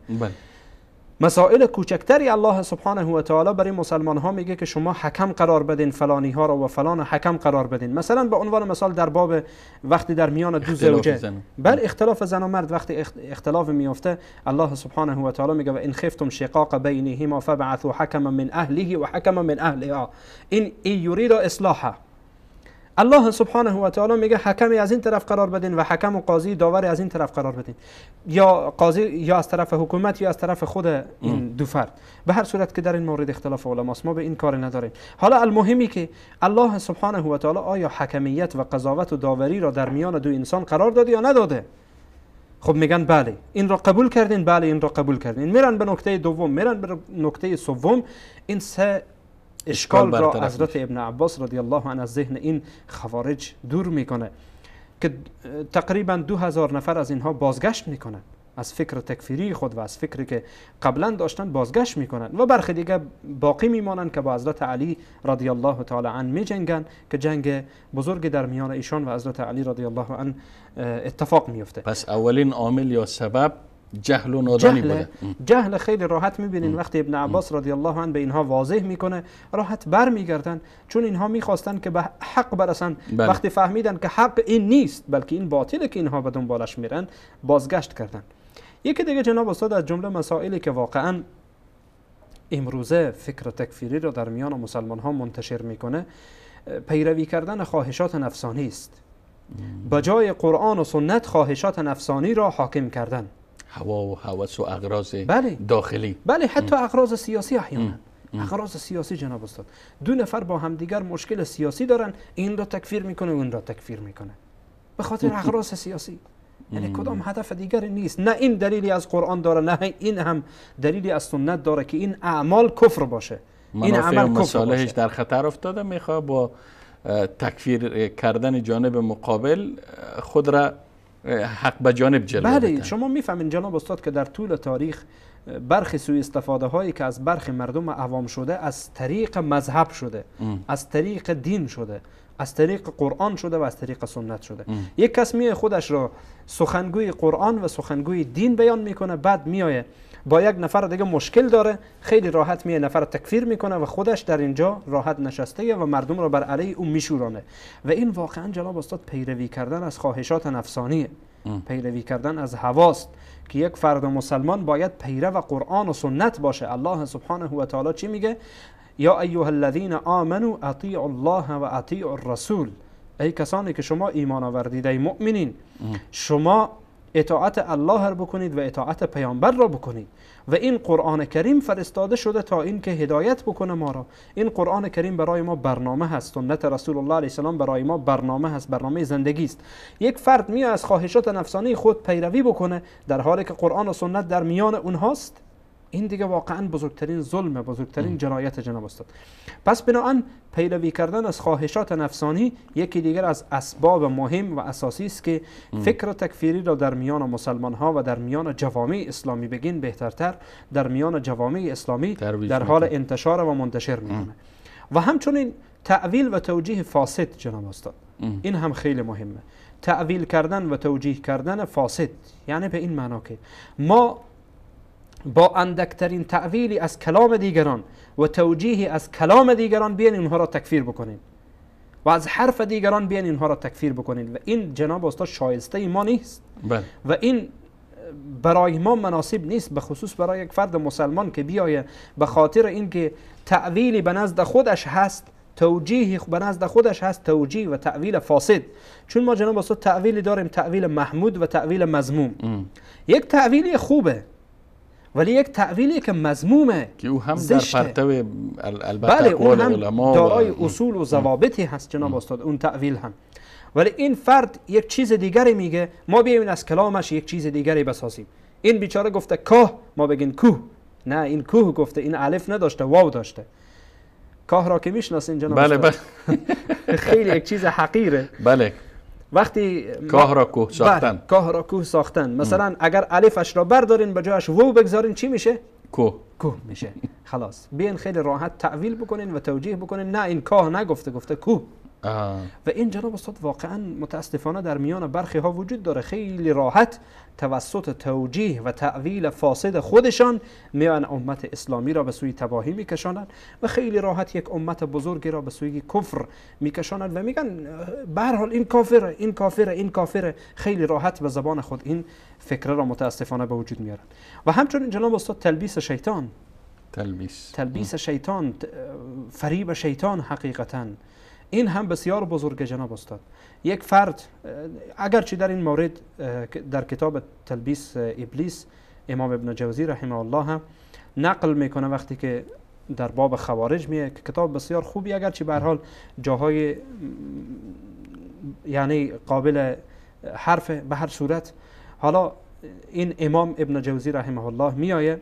مسائل کوچکتری الله سبحانه و تعالی برای مسلمان ها میگه که شما حکم قرار بدین، فلانی ها را و فلان حکم قرار بدین. مثلا به عنوان مثال در باب وقتی در میان دو زوجه، بل اختلاف زن و مرد وقتی اختلاف میفته، الله سبحانه و تعالی میگه و ان خفتم شقاق بینهما فبعثوا حکما من اهله و حکما من اهلها این یرید اصلاحه. الله سبحانه و تعالی میگه حکمی از این طرف قرار بدین و حکم و قاضی داوری از این طرف قرار بدین، یا قاضی یا از طرف حکومت یا از طرف خود این دو فرد. به هر صورت که در این مورد اختلاف علماست، ما به این کار نداریم. حالا المهمی که الله سبحانه و تعالی آیا حکمیت و قضاوت و داوری را در میان دو انسان قرار داده یا نداده؟ خب میگن بله این را قبول کردین، بله این را قبول کردین. میرن به نکته دوم، میرن به نکته سوم. این سه اشکال را حضرت ابن عباس رضی الله عنه از ذهن این خوارج دور میکنه که تقریبا 2000 نفر از اینها بازگشت میکنن از فکر تکفیری خود و از فکری که قبلا داشتن بازگشت میکنن و برخی دیگه باقی میمانن که با حضرت علی رضی الله تعالی عنه میجنگن که جنگ بزرگ در میان ایشان و حضرت علی رضی الله عنه اتفاق میفته. پس اولین عامل یا سبب جهل و نادانی بوده. جهل خیلی راحت میبینین وقتی ابن عباس رضی الله عنه به اینها واضح میکنه راحت برمیگردن، چون اینها میخواستن که به حق برسن. وقتی فهمیدن که حق این نیست بلکه این باطله که اینها به دنبالش میرن، بازگشت کردن. یکی دیگه جناب استاد از جمله مسائلی که واقعا امروزه فکر تکفیری رو در میان مسلمان ها منتشر میکنه، پیروی کردن خواهشات نفسانی است. بجای قرآن و سنت خواهشات نفسانی را حاکم کردن، هوا و هوس و اغراض داخلی، بله حتی اغراض سیاسی احیانا. اغراض سیاسی جناب استاد، دو نفر با همدیگر مشکل سیاسی دارن، این را تکفیر میکنه و اون را تکفیر میکنه به خاطر اغراض سیاسی. یعنی کدام هدف دیگری نیست، نه این دلیلی از قرآن داره نه این هم دلیلی از سنت داره که این اعمال کفر باشه، این عمل کفر باشه. در خطر افتاده، میخواد با تکفیر کردن جانب مقابل خود را حق به جانب جلو بده. بله شما میفهمین جناب استاد که در طول تاریخ برخی سوء استفاده هایی که از برخی مردم عوام شده از طریق مذهب شده، از طریق دین شده، از طریق قرآن شده و از طریق سنت شده. یک کس میای خودش را سخنگوی قرآن و سخنگوی دین بیان میکنه، بعد میایه با یک نفر دیگه مشکل داره، خیلی راحت میایه نفر تکفیر میکنه و خودش در اینجا راحت نشسته و مردم را بر علیه اون میشورانه. و این واقعا جناب استاد پیروی کردن از خواهشات نفسانیه، پیروی کردن از هواست که یک فرد مسلمان باید پیرو قرآن و سنت باشه. الله سبحانه و تعالی چی میگه؟ یا ایها الذین آمنوا اطیعوا الله و اطیعوا الرسول، ای کسانی که شما ایمان آوردید، ای مؤمنین، شما اطاعت الله را بکنید و اطاعت پیامبر را بکنید. و این قرآن کریم فرستاده شده تا این که هدایت بکنه ما را. این قرآن کریم برای ما برنامه هست، سنت رسول الله علیه السلام برای ما برنامه هست، برنامه زندگی است. یک فرد میاد از خواهشات نفسانی خود پیروی بکنه در حالی که قرآن و سنت در میان اونهاست، این دیگه واقعا بزرگترین ظلم، بزرگترین جنایت جناب استاد. پس بنابراین پیروی کردن از خواهشات نفسانی یکی دیگر از اسباب مهم و اساسی است که فکر تکفیری را در میان مسلمان ها و در میان جوامع اسلامی بگین بهترتر در میان جوامع اسلامی در حال انتشار و منتشر میکنه. و همچنین تعویل و توجیه فاسد جناب استاد، این هم خیلی مهمه. تعویل کردن و توجیه کردن فاسد یعنی به این معنا که ما با اندکترین تعویلی از کلام دیگران و توجیهی از کلام دیگران بیان اینها را تکفیر بکنیم و از حرف دیگران بیان اینها را تکفیر بکنیم و این جناب استاد شایسته ما نیست. و این برای ما مناسب نیست، به خصوص برای یک فرد مسلمان که بیایه به خاطر اینکه تعویلی به نزد خودش هست، توجیهی به نزد خودش هست، توجیه و تعویل فاسد. چون ما جناب استاد تعویلی داریم، تعویل محمود و تعویل مذموم. یک تعویلی خوبه ولی یک تعویلی که مذمومه که او هم در پرتو البته بله اقوال اون هم علما دارای اصول و ضوابطی هست جناب استاد اون تعویل هم. ولی این فرد یک چیز دیگری میگه، ما بیایم از کلامش یک چیز دیگری بسازیم. این بیچاره گفته کاه، ما بگیم کوه. نه، این کوه گفته، این الف نداشته، واو داشته. کاه را که میشناسین جناب بله خیلی یک چیز حقیره. بله وقتی کاه را کوه ساختن، کاه را کوه ساختن. مثلا اگر الفش را بردارین به جایش وو بگذارین چی میشه؟ کوه میشه. خلاص بیاین خیلی راحت تعویل بکنین و توجیه بکنین، نه این کاه نگفته، گفته کوه. و این جناب استاد واقعا متاسفانه در میان برخی ها وجود داره، خیلی راحت توسط توجیه و تعویل فاسد خودشان میان امت اسلامی را به سوی تباهی میکشانند و خیلی راحت یک امت بزرگی را به سوی کفر میکشانند و میگن به هر حال این کافره، این کافره، این کافره. خیلی راحت به زبان خود این فکر را متاسفانه به وجود میارن. و همچنین جناب استاد تلبیس شیطان، تلبیس شیطان، فریب شیطان حقیقتا این هم بسیار بزرگ جناب استاد. یک فرد اگرچه در این مورد در کتاب تلبیس ابلیس امام ابن جوزی رحمه الله هم نقل میکنه وقتی که در باب خوارج میه که کتاب بسیار خوبی، اگرچه به هر حال جاهای یعنی قابل حرف به هر صورت. حالا این امام ابن جوزی رحمه الله میآیه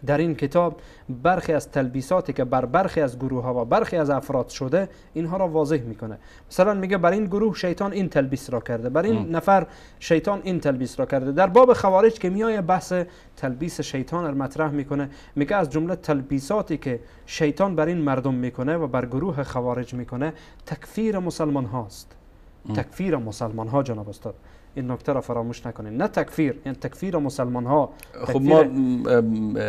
در این کتاب برخی از تلبیساتی که بر برخی از گروه ها و برخی از افراد شده اینها را واضح میکنه. مثلا میگه بر این گروه شیطان این تلبیس را کرده، بر این نفر شیطان این تلبیس را کرده. در باب خوارج که میایه بحث تلبیس شیطان را مطرح میکنه، میگه از جمله تلبیساتی که شیطان بر این مردم میکنه و بر گروه خوارج میکنه تکفیر مسلمان هاست. تکفیر مسلمان ها جناب استاد، این نکته را فراموش نکنید، نه تکفیر، یعنی تکفیر مسلمان ها. خب ما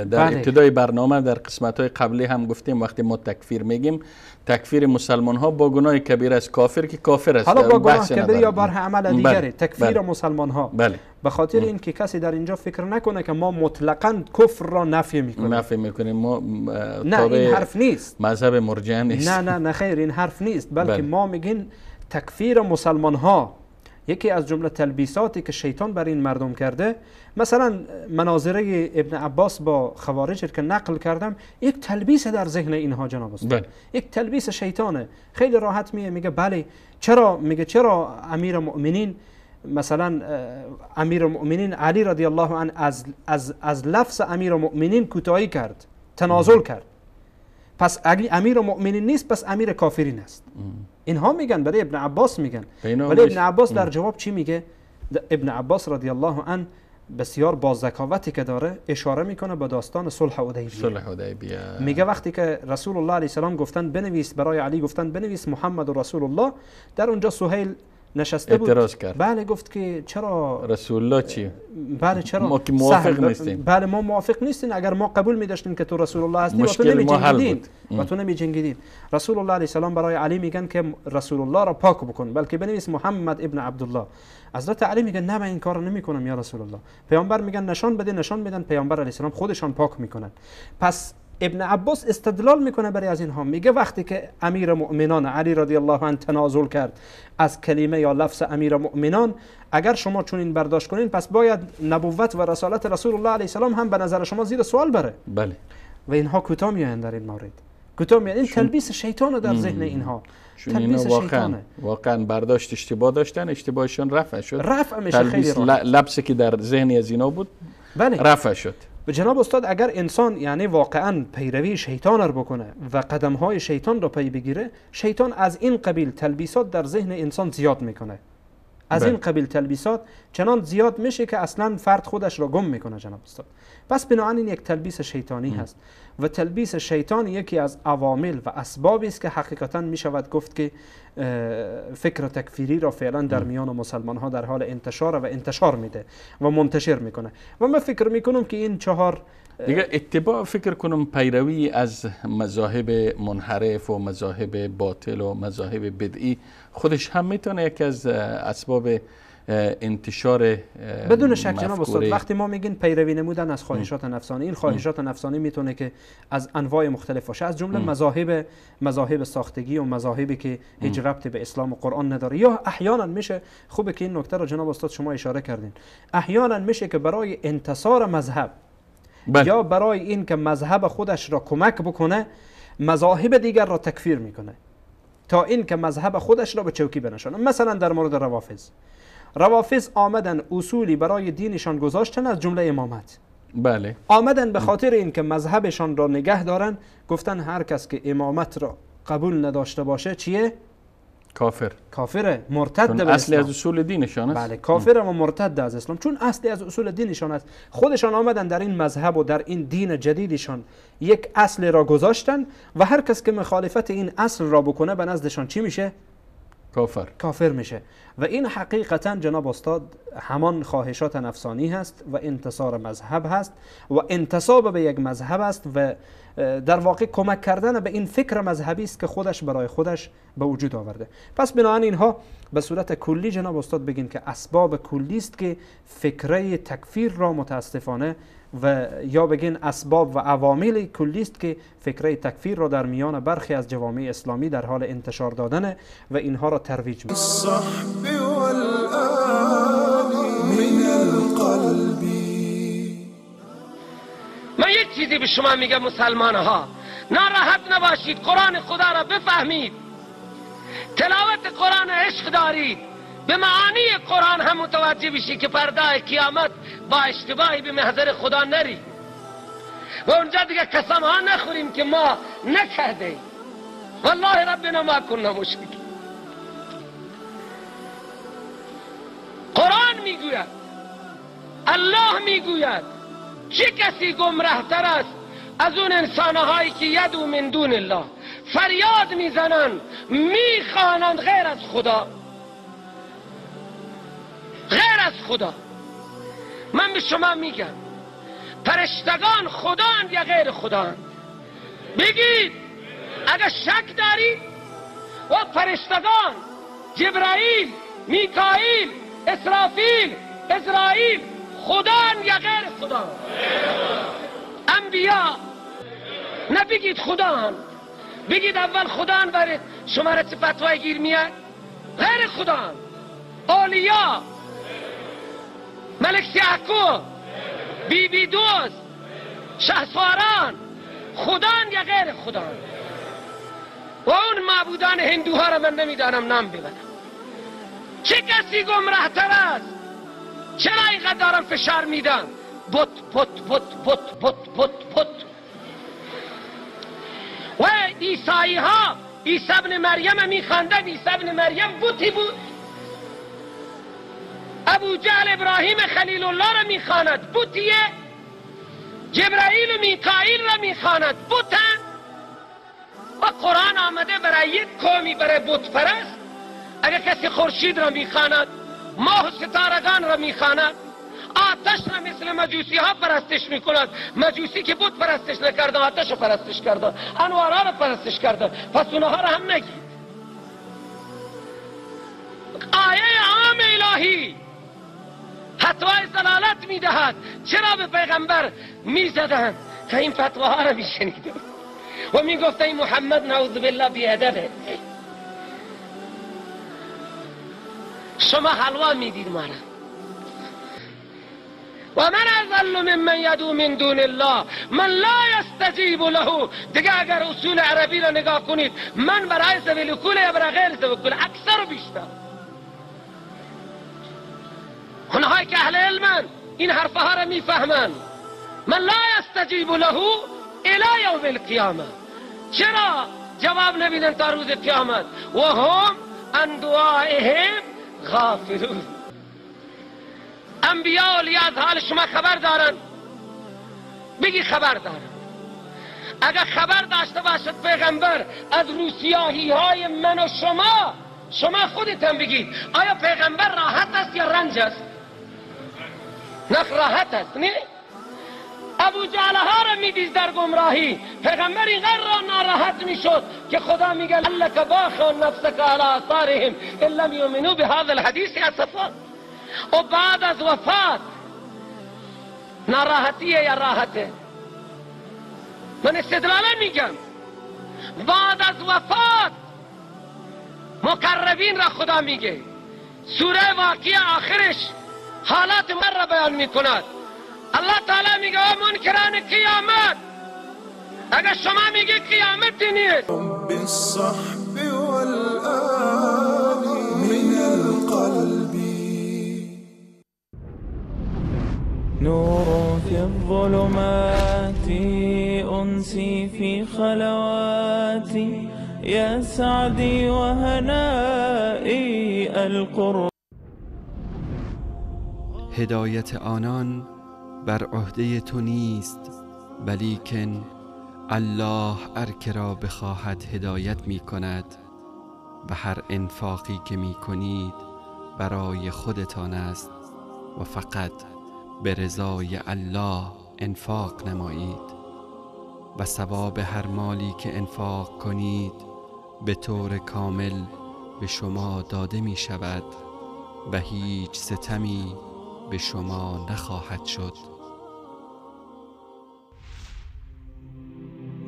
در ابتدای برنامه در قسمت های قبلی هم گفتیم وقتی ما تکفیر میگیم تکفیر مسلمان ها با گناه کبیر از کافر که کافر است، حالا با گناه کبیر یا بر عمل دیگری. تکفیر مسلمان ها به خاطر این که کسی در اینجا فکر نکنه که ما مطلقاً کفر را نفی میکنیم. ما نه این حرف نیست، مذهب مرجع نیست. نه خیر این حرف نیست، بلکه ما میگیم تکفیر مسلمان ها یکی از جمله تلبیساتی که شیطان بر این مردم کرده. مثلا مناظره ابن عباس با خوارج که نقل کردم یک تلبیس در ذهن اینها جناب است، یک تلبیس شیطانه. خیلی راحت میگه بله چرا امیر المؤمنین مثلا امیر المؤمنین علی رضی الله عنه از لفظ امیر المؤمنین کوتاهی کرد، تنازل کرد. پس اگه امیر المؤمنین نیست پس امیر کافرین است. اینها میگن، برای ابن عباس میگن. ولی ابن عباس در جواب چی میگه؟ ابن عباس رضی الله عنه بسیار با ذکاوتی که داره اشاره میکنه به داستان صلح حدیبیه. میگه وقتی که رسول الله علیه السلام گفتن بنویس، برای علی گفتن بنویس محمد رسول الله، در اونجا سهیل نشسته بود، اعتراض کرد. بله گفت که چرا رسول الله چی؟ بله چرا ما که موافق نیستیم. بله ما موافق نیستیم، اگر ما قبول می داشتیم که تو رسول الله هستی و تو نمی جنگیدین. رسول الله علیه السلام برای علی میگن که رسول الله را پاک بکن، بلکه بنویس محمد ابن عبدالله. حضرت علی میگن نه من این کارو نمیکنم یا رسول الله. پیامبر میگن نشان بده، نشان میدن، پیامبر علیه السلام خودشان پاک میکنن. پس ابن عباس استدلال میکنه برای از اینها، میگه وقتی که امیر مؤمنان علی رضی الله عنه تنازل کرد از کلمه یا لفظ امیر مؤمنان، اگر شما چون این برداشت کنین پس باید نبوت و رسالت رسول الله علیه السلام هم به نظر شما زیر سوال بره. بله. و اینها کوتاه میایند در این مورد، کوتاه میایند. این تلبیس شیطان در ذهن اینها، تلبیس شیطانه. واقعا برداشت اشتباه داشتن، اشتباهشون رفع شد. رفع میشه خیلی راحت. لبسی که در ذهن از اینا بود بله. رفع شد. به جناب استاد اگر انسان یعنی واقعا پیروی شیطان رو بکنه و قدم های شیطان رو پی بگیره، شیطان از این قبیل تلبیسات در ذهن انسان زیاد میکنه، از این قبیل تلبیسات چنان زیاد میشه که اصلا فرد خودش را گم میکنه جناب استاد. پس بنابراین یک تلبیس شیطانی هست و تلبیس شیطان یکی از عوامل و اسبابی است که حقیقتا میشود گفت که فکر تکفیری را فعلا در میان مسلمان ها در حال انتشار و انتشار میده و منتشر میکنه. و من فکر میکنم که این چهار دیگه اتباع فکر کنم پیروی از مذاهب منحرف و مذاهب باطل و مذاهب بدعی خودش هم میتونه یکی از اسباب انتشار بدون شک جناب استاد. وقتی ما میگین پیروی نمودن از خواهشات نفسانی، این خواهشات نفسانی میتونه که از انواع مختلف باشه، از جمله مذاهب ساختگی و مذاهبی که هیچ ربطی به اسلام و قرآن نداره. یا احیانا میشه، خوبه که این نکته رو جناب استاد شما اشاره کردین، احیانا میشه که برای انتصار مذهب یا برای این که مذهب خودش را کمک بکنه مذاهب دیگر را تکفیر میکنه تا این که مذهب خودش را به چوکی بنشانه. مثلا در مورد روافض آمدن اصولی برای دینشان گذاشتن از جمله امامت. بله. آمدن به خاطر این که مذهبشان را نگه دارن گفتن هر کس که امامت را قبول نداشته باشه چیه؟ کافره، مرتد به اصلی از اصول دینشان است. بله، کافر و مرتد از اسلام، چون اصلی از اصول دینشان است. خودشان آمدن در این مذهب و در این دین جدیدشان یک اصل را گذاشتن و هر کس که مخالفت این اصل را بکنه به نزدشان چی میشه؟ کافر میشه. و این حقیقتا جناب استاد همان خواهشات نفسانی هست و انتصار مذهب هست و انتساب به یک مذهب است و در واقع کمک کردن به این فکر مذهبی است که خودش برای خودش به وجود آورده. پس بنابراین اینها به صورت کلی جناب استاد بگین که اسباب کلی است که فکره تکفیر را متاسفانه و یا بگین اسباب و عوامل کلی است که فکره تکفیر را در میان برخی از جوامع اسلامی در حال انتشار دادن و اینها را ترویج می‌کنه. من یک چیزی به شما میگم مسلمان ها، ناراحت نباشید، قرآن خدا را بفهمید، تلاوت قرآن عشق دارید، به معانی قرآن هم متوجه بشید که پردای قیامت با اشتباهی به محضر خدا نری و اونجا دیگه قسم ها نخوریم که ما نکرده والله ربنا ما کننا مشرکین. قرآن میگوید، الله میگوید چه کسی گمراه تر است از اون انسانهایی که یدعو من دون الله، فریاد میزنن میخوانند غیر از خدا، غیر از خدا. من به شما میگم فرشتگان خداند یا غیر خداند؟ بگید اگر شک دارید. و فرشتگان جبرائیل، میکائیل، اسرافیل، اسرائیل خداند یا غیر خداند؟ انبیا نبگید خداند، بگید اول خداند برای شما را چه فتوای گیر میاد؟ غیر خداند. اولیا، ملک سیاهکو، بی بی دوست، شهسواران خداند یا غیر خداند؟ و اون معبودان هندوها را من نمیدانم نام ببرم. چه کسی گمراه تر است؟ چرا اینقدر دارم فشار میدم؟ بت بت بت بت بت بت بت. و عیسایی ها عیسی ابن مریم میخواندن، عیسی ابن مریم بتی بود. ابو جهل ابراهیم خلیل الله را میخواند، بتیه. جبرائیل و میکائیل را میخواند، بتن. و قرآن آمده برای یک قومی، برای بت پرست. اگر کسی خورشید را میخواند، ماه و ستارگان را میخواند، آتش را مثل مجوسی ها پرستش میکند. مجوسی که بت پرستش نکرده آتش را پرستش کرده، انوارها را پرستش کرده، پس اونها را هم نگید. آیه عام الهی فتوای ضلالت میدهد. چرا به پیغمبر میزدند که این فتواها را میشنیده و میگفته این محمد نعوذ بالله بیادبه؟ شما حلوا میدید ما را. و من اضل ممن یدعو من دون الله من لا یستجیب له. دیگه اگر اصول عربی را نگاه کنید، من برای ذوی الکول یا برای غیر ذوی الکول، اکثر و بیشتر اونهایی که اهل علمن این حرفها را میفهمن. من لا یستجیب له الی یوم القیامه. چرا جواب نمیدن تا روز قیامت؟ و هم عن دعائهم غافلون. انبیاء و اولیاء از حال شما خبر دارن؟ بگی خبر دارن. اگر خبر داشته باشد پیغمبر از روسیاهی های من و شما خودتان بگید آیا پیغمبر راحت است یا رنج است؟ نه راحت است. نه ابو جهل ها را میدید در گمراهی، پیغمبر اینقدر را ناراحت میشد که خدا میگه لعلک باخع نفسک علی آثارهم ان لم یؤمنوا بهذا الحدیث اسفا. و بعد از وفات ناراحتیه یا راحته؟ من استدلالا میگم بعد از وفات مقربین را خدا میگه. سوره واقعه آخرش حالات من را بیان میکند. الله تعالی میگه منکران قیامت، اگر شما میگه قیامت نیست. بالصحب والآل من القلب نور في الظلمات أنسي في خلواتي يا سعدي وهنائي القرب. هدایت آنان بر عهده تو نیست، ولیکن الله هر که را بخواهد هدایت می کند و هر انفاقی که می کنید برای خودتان است و فقط به رضای الله انفاق نمایید و ثواب هر مالی که انفاق کنید به طور کامل به شما داده می شود و هیچ ستمی به شما نخواهد شد.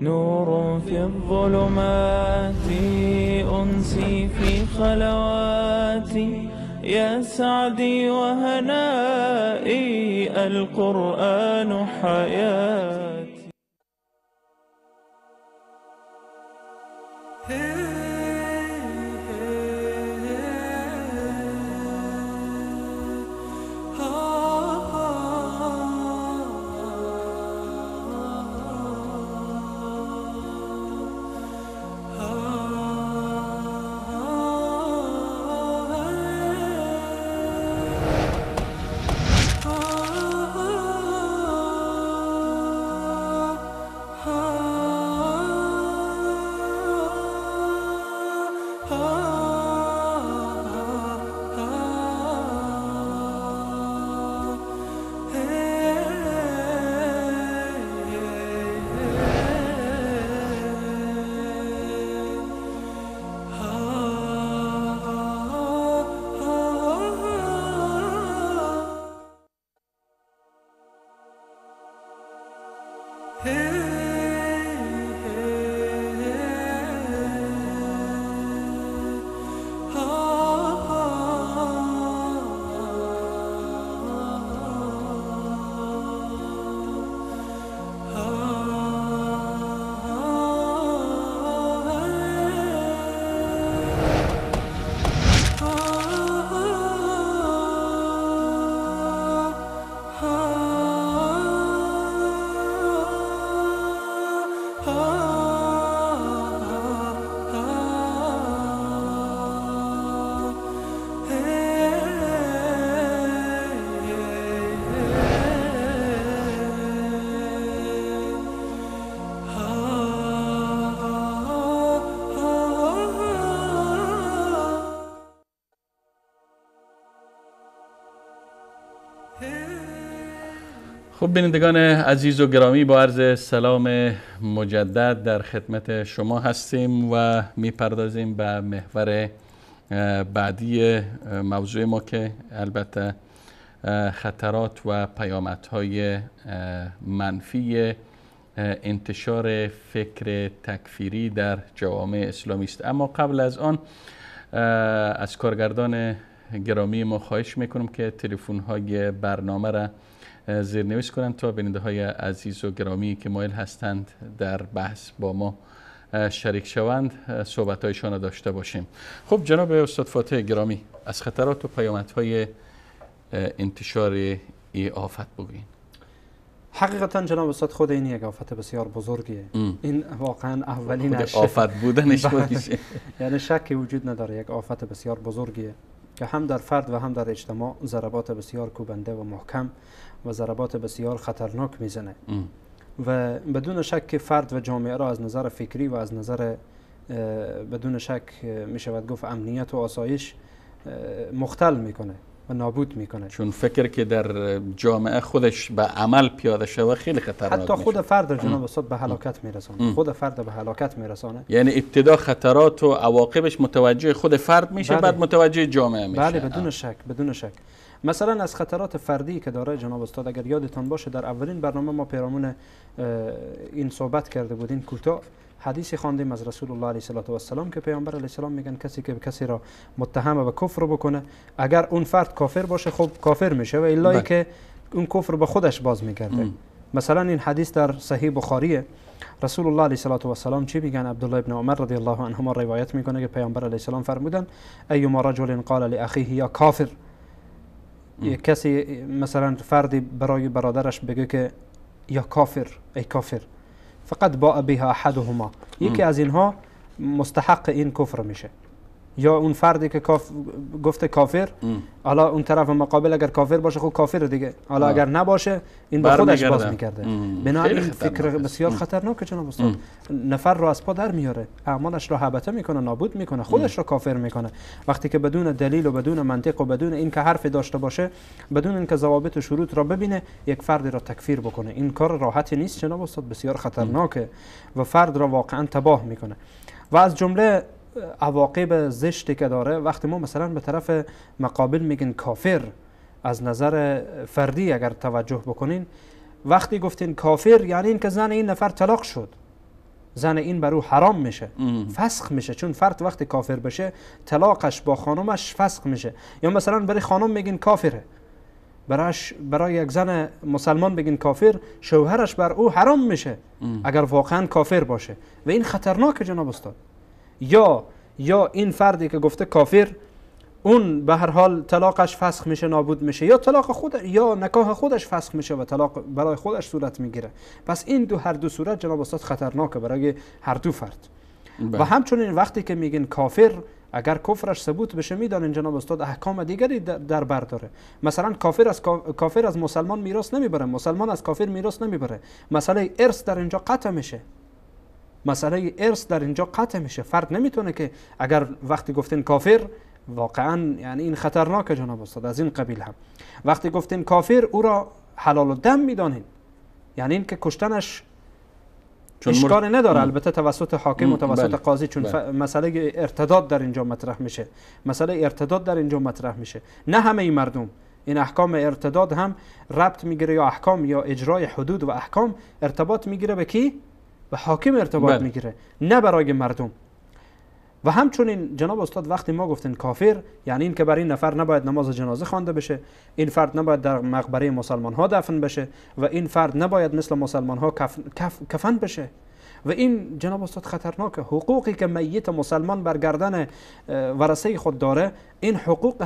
نور في الظلمات أنسي في خلواتي يا سعدي وهنائي القرآن حياتي. خب بینندگان عزیز و گرامی، با عرض سلام مجدد در خدمت شما هستیم و میپردازیم به محور بعدی موضوع ما که البته خطرات و پیامدهای منفی انتشار فکر تکفیری در جوامع اسلامی است. اما قبل از آن از کارگردان گرامی ما خواهش میکنم که تلفن های برنامه را زیرنویس کنند تا بیننده های عزیز و گرامی که مایل هستند در بحث با ما شریک شوند صحبت هایشان را داشته باشیم. خب جناب استاد فاتح گرامی، از خطرات و پیامدهای انتشار این آفت بگوین. حقیقتا جناب استاد خود این یک آفت بسیار بزرگیه. این واقعا اولینش آفت بودنش خودشه. یعنی شکی وجود نداره یک آفت بسیار بزرگیه که هم در فرد و هم در اجتماع ضربات بسیار کوبنده و محکم و ضربات بسیار خطرناک میزنه و بدون شک فرد و جامعه را از نظر فکری و از نظر بدون شک میشود گفت امنیت و آسایش مختل میکنه و نابود میکنه. چون فکر که در جامعه خودش به عمل پیاده شود خیلی خطرناک حتی خود فرد جناب استاد به هلاکت میرسانه. خود فرد به هلاکت میرسانه. یعنی ابتدا خطرات و عواقبش متوجه خود فرد میشه بعد متوجه جامعه میشه. بله بدون شک بدون شک. مثلا از خطرات فردی که داره جناب استاد اگر یادتان باشه در اولین برنامه ما پیرامون این صحبت کرده بودیم کوتاه حدیثی خواندیم از رسول الله علیه و السلام که پیامبر علیه السلام میگن کسی که کسی را متهم به کفر بکنه اگر اون فرد کافر باشه خب کافر میشه و الا که اون کفر به خودش باز میگرده. مثلا این حدیث در صحیح بخاریه. رسول الله علیه و السلام چی میگن؟ عبدالله ابن عمر رضی الله عنهما روایت میکنه که پیامبر علیه السلام فرمودن ایما رجل قال لاخیه یا کافر، یک کسی مثلا فردی برای برادرش بگه که یا کافر ای کافر، فقط با بها احدهما، یکی از اینها مستحق این کفر میشه. یا اون فردی که گفته کافر، حالا اون طرف مقابل اگر کافر باشه خب کافر دیگه، حالا اگر نباشه این به خودش باز میکرده. بنابراین این فکر بسیار خطرناکه جناب استاد. نفر رو از پا در میاره، اعمالش رو هبطه میکنه، نابود میکنه، خودش رو کافر میکنه. وقتی که بدون دلیل و بدون منطق و بدون این که حرف داشته باشه، بدون اینکه ضوابط و شروط را ببینه، یک فرد را تکفیر بکنه، این کار راحتی نیست جناب استاد، بسیار خطرناکه و فرد را واقعا تباه میکنه. و از جمله عواقب زشتی که داره وقتی ما مثلا به طرف مقابل میگن کافر، از نظر فردی اگر توجه بکنین وقتی گفتین کافر یعنی این که زن این نفر طلاق شد، زن این برو حرام میشه، فسخ میشه. چون فرد وقتی کافر بشه طلاقش با خانمش فسخ میشه. یا مثلا برای خانم میگین کافره، برای یک زن مسلمان بگین کافر، شوهرش بر او حرام میشه اگر واقعا کافر باشه و این خطرناکه جناب استاد. یا این فردی که گفته کافر اون به هر حال طلاقش فسخ میشه، نابود میشه، یا طلاق خود یا نکاح خودش فسخ میشه و طلاق برای خودش صورت میگیره. پس این هر دو صورت جناب استاد خطرناکه برای هر دو فرد. و همچنین وقتی که میگن کافر، اگر کفرش ثبوت بشه میدانین جناب استاد احکام دیگری در بر داره. مثلا کافر از مسلمان میراث نمیبره، مسلمان از کافر میراث نمیبره. مسئله ارث در اینجا قطع میشه. مسئله ارث در اینجا قطع میشه. فرد نمیتونه که اگر وقتی گفتین کافر، واقعا یعنی این خطرناکه جناب استاد. از این قبیل هم وقتی گفتین کافر او را حلال الدم میدانین، یعنی این که کشتنش اشکال نداره، البته توسط حاکم و توسط قاضی، چون مسئله ارتداد در اینجا مطرح میشه. مسئله ارتداد در اینجا مطرح میشه. نه همه مردم این احکام ارتداد هم ربط میگیره، یا احکام یا اجرای حدود و احکام ارتباط میگیره به کی؟ به حاکم ارتباط میگیره، نه برای مردم. و همچنین جناب استاد وقتی ما گفتن کافر یعنی این که برای این نفر نباید نماز جنازه خوانده بشه، این فرد نباید در مقبره مسلمان ها دفن بشه و این فرد نباید مثل مسلمان ها کفن بشه. و این جناب استاد خطرناکه. حقوقی که میت مسلمان بر گردن ورثه خود داره، این حقوق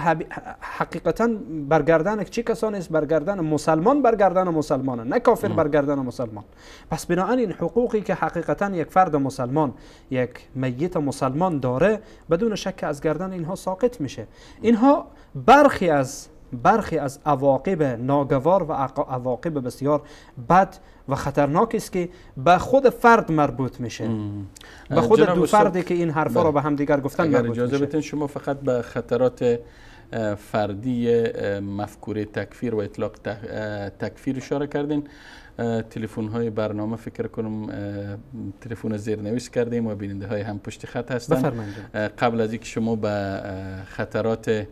حقیقتا بر گردن چه کسانی است؟ بر گردن مسلمان، بر گردن مسلمانه، نه کافر بر گردن مسلمان. پس بنابراین این حقوقی که حقیقتا یک فرد مسلمان، یک میت مسلمان داره، بدون شک از گردن اینها ساقط میشه. اینها برخی از عواقب ناگوار و عواقب بسیار بد و خطرناک است که به خود فرد مربوط میشه، به خود دو فردی که این حرفا را به هم دیگر گفتن مربوط میشه. اجازه بدین شما فقط به خطرات فردی مفکوره تکفیر و اطلاق تکفیر اشاره کردین. تلفن های برنامه فکر کنم تلفن زیرنویس کردیم و بیننده های هم پشت خط هستن. قبل از اینکه شما به خطرات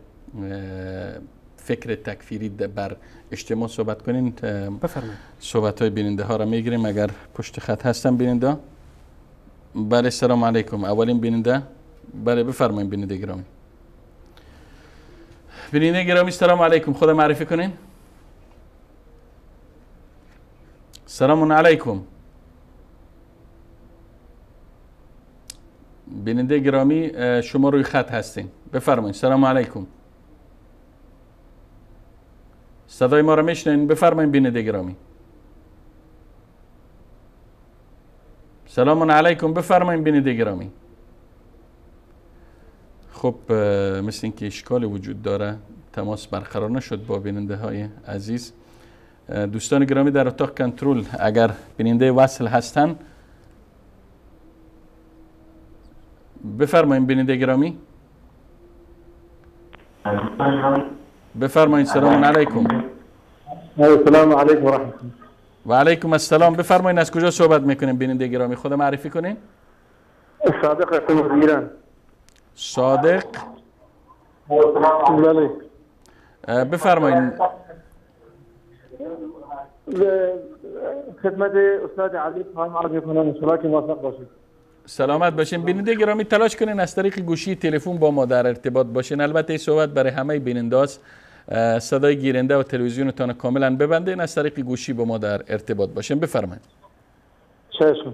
فکر تکفیری بر اجتماع صحبت کنین، بفرمایید. صحبت های بیننده ها را میگیریم. اگر پشت خط هستن بیننده. بله سلام علیکم. اولین بیننده. بله بفرمایید بیننده گرامی. بیننده گرامی سلام علیکم، خود معرفی کنین. سلام علیکم. بیننده گرامی شما روی خط هستین، بفرمایید. سلام علیکم. صدای ما را میشنین؟ بفرمایید بیننده گرامی. سلام علیکم، بفرمایید بیننده گرامی. خب مثل اینکه اشکال وجود داره، تماس برقرار نشد با بیننده های عزیز. دوستان گرامی در اتاق کنترل اگر بیننده وصل هستن بفرمایید بیننده گرامی. بفرمایید. سلام علیکم. السلام علیکم و رحمت الله. و علیکم السلام. بفرمایید از کجا صحبت میکنیم بیننده گرامی؟ خود معرفی کنین. صادق هستم از ایران. صادق. بله. بفرمایید. خدمت استاد علی خواهم عرض میکنم ان شاء الله که موفق باشید. سلامت باشین. بیننده گرامی تلاش کنین از طریق گوشی تلفن با ما در ارتباط باشین. البته این صحبت برای همه بیننده است. صدای گیرنده و تلویزیونتان کاملا ببندین، از طریق گوشی با ما در ارتباط باشین. بفرمایید. چشم.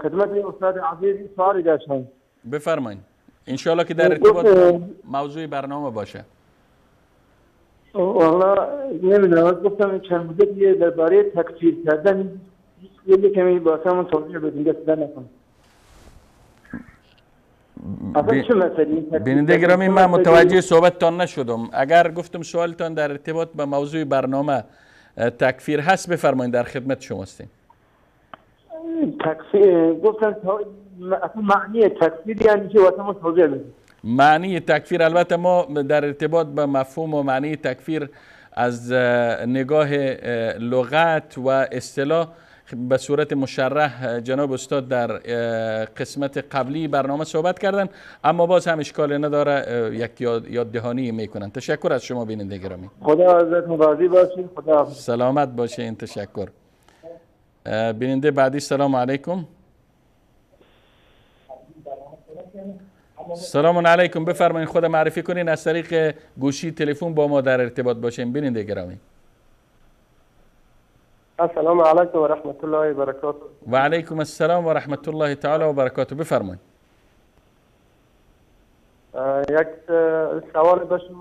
خدمت استاد عزیز سوالی داشتم. بفرمایید. ان شاء الله که در ارتباط با موضوع برنامه باشه. والله نمیدونم، گفتم چند مدت درباره تکفیر کردن یه کمی واسمون توضیح بدین که نکنم. بیننده گرامی من متوجه صحبتتان نشدم. اگر گفتم سوالتان در ارتباط با موضوع برنامه تکفیر هست بفرمایید، در خدمت شما هستیم. تکفیر گفتم معنی تکفیر یعنی چی؟ واسمون توضیح بدین. معنی تکفیر البته ما در ارتباط به مفهوم و معنی تکفیر از نگاه لغت و اصطلاح به صورت مشرح جناب استاد در قسمت قبلی برنامه صحبت کردن، اما باز هم اشکال نداره، یک یاد دهانی میکنن. تشکر از شما بیننده گرامی. خدا ازتون راضی باشین. خدا سلامت باشین. تشکر. بیننده بعدی. سلام علیکم. سلام علیکم. بفرمایید خود معرفی کنین، از طریق گوشی تلفن با ما در ارتباط باشین بیننده گرامی. السلام علیکم و رحمت الله و برکاته. و علیکم السلام و رحمت الله تعالی و برکاته. بفرمایید. یک سوال داشتم.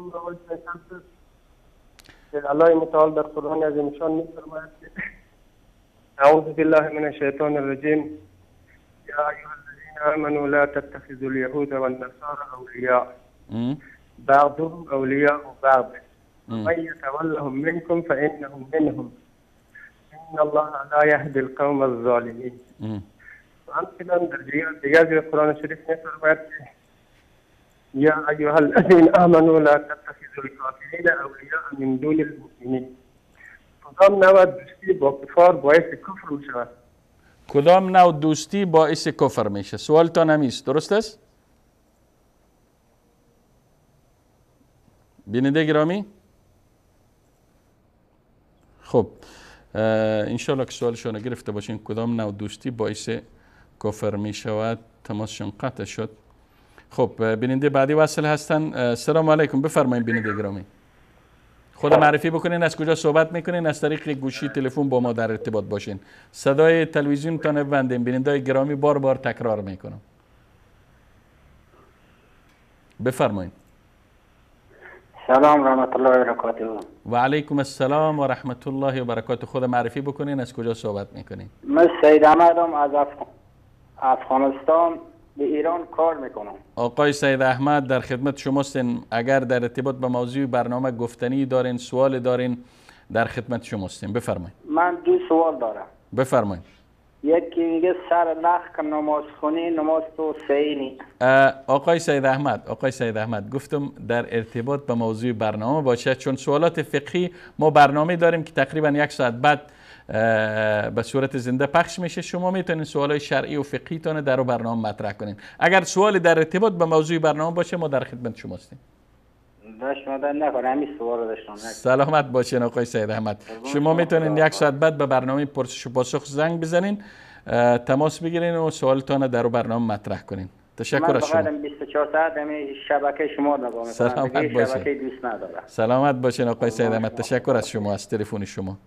الله متعال در قرآن عظیم شان می‌فرماید اعوذ بالله من الشیطان الرجیم یا ایها الذین آمنوا لا تتخذوا اليهود والنصارى اولیاء بعضهم اولیاء بعض ومن يتولهم منكم فانهم منهم ان الله لا يهدي القوم الظالمين. همچنین در دیگر جای قرآن شریف می‌فرماید یا ایها الذین آمنوا لا تتخذوا الکافرین اولیاء من دون المؤمنین. کدام نوع دوستی با کفار باعث کفر می‌شود؟ کدام نوع دوستی باعث کفر میشه؟ سوال تا نمیست، درست است؟ بیننده گرامی؟ خب انشالله که سوالشون گرفته باشین کدام نوع دوستی باعث کفر میشود. تماسشون قطع شد. خب بیننده بعدی وصل هستن. سلام علیکم. بفرمایید بیننده گرامی. خود معرفی بکنین، از کجا صحبت میکنین، از طریق گوشی تلفن با ما در ارتباط باشین. صدای تلویزیون تا نبندین بیننده گرامی، بار بار تکرار میکنم. بفرمایید. سلام رحمت الله و برکاته. و علیکم السلام و رحمت الله و برکاته. خود معرفی بکنین، از کجا صحبت میکنین؟ من سید احمدم از افغانستان به ایران کار میکنم. آقای سید احمد در خدمت شماستین. اگر در ارتباط به موضوع برنامه گفتنی دارین، سوال دارین، در خدمت شماستیم. بفرمایید. من دو سوال دارم. بفرمایید. یکی میگه سر لخ که نماز خونی نماز تو صحیح نیست. آقای سید احمد گفتم در ارتباط به موضوع برنامه باشه، چون سوالات فقهی ما برنامه داریم که تقریبا 1 ساعت بعد به صورت زنده پخش میشه. شما میتونید سوالای شرعی و فقهی تونه در برنامه مطرح کنین. اگر سوالی در ارتباط به موضوع برنامه باشه ما در خدمت شما هستیم. سلامت باشین آقای سید احمد. شما میتونین 1 ساعت بعد به برنامه پرسش و پاسخ زنگ بزنین، تماس بگیرین و سوالتان در برنامه مطرح کنین. تشکر از شما. من 24 ساعت شبکه شما نگاه میکنم. سلامت باشین. شبکه دوست ندارم. سلامت باشین آقای سید احمد. تشکر از شما، از تلفن شما.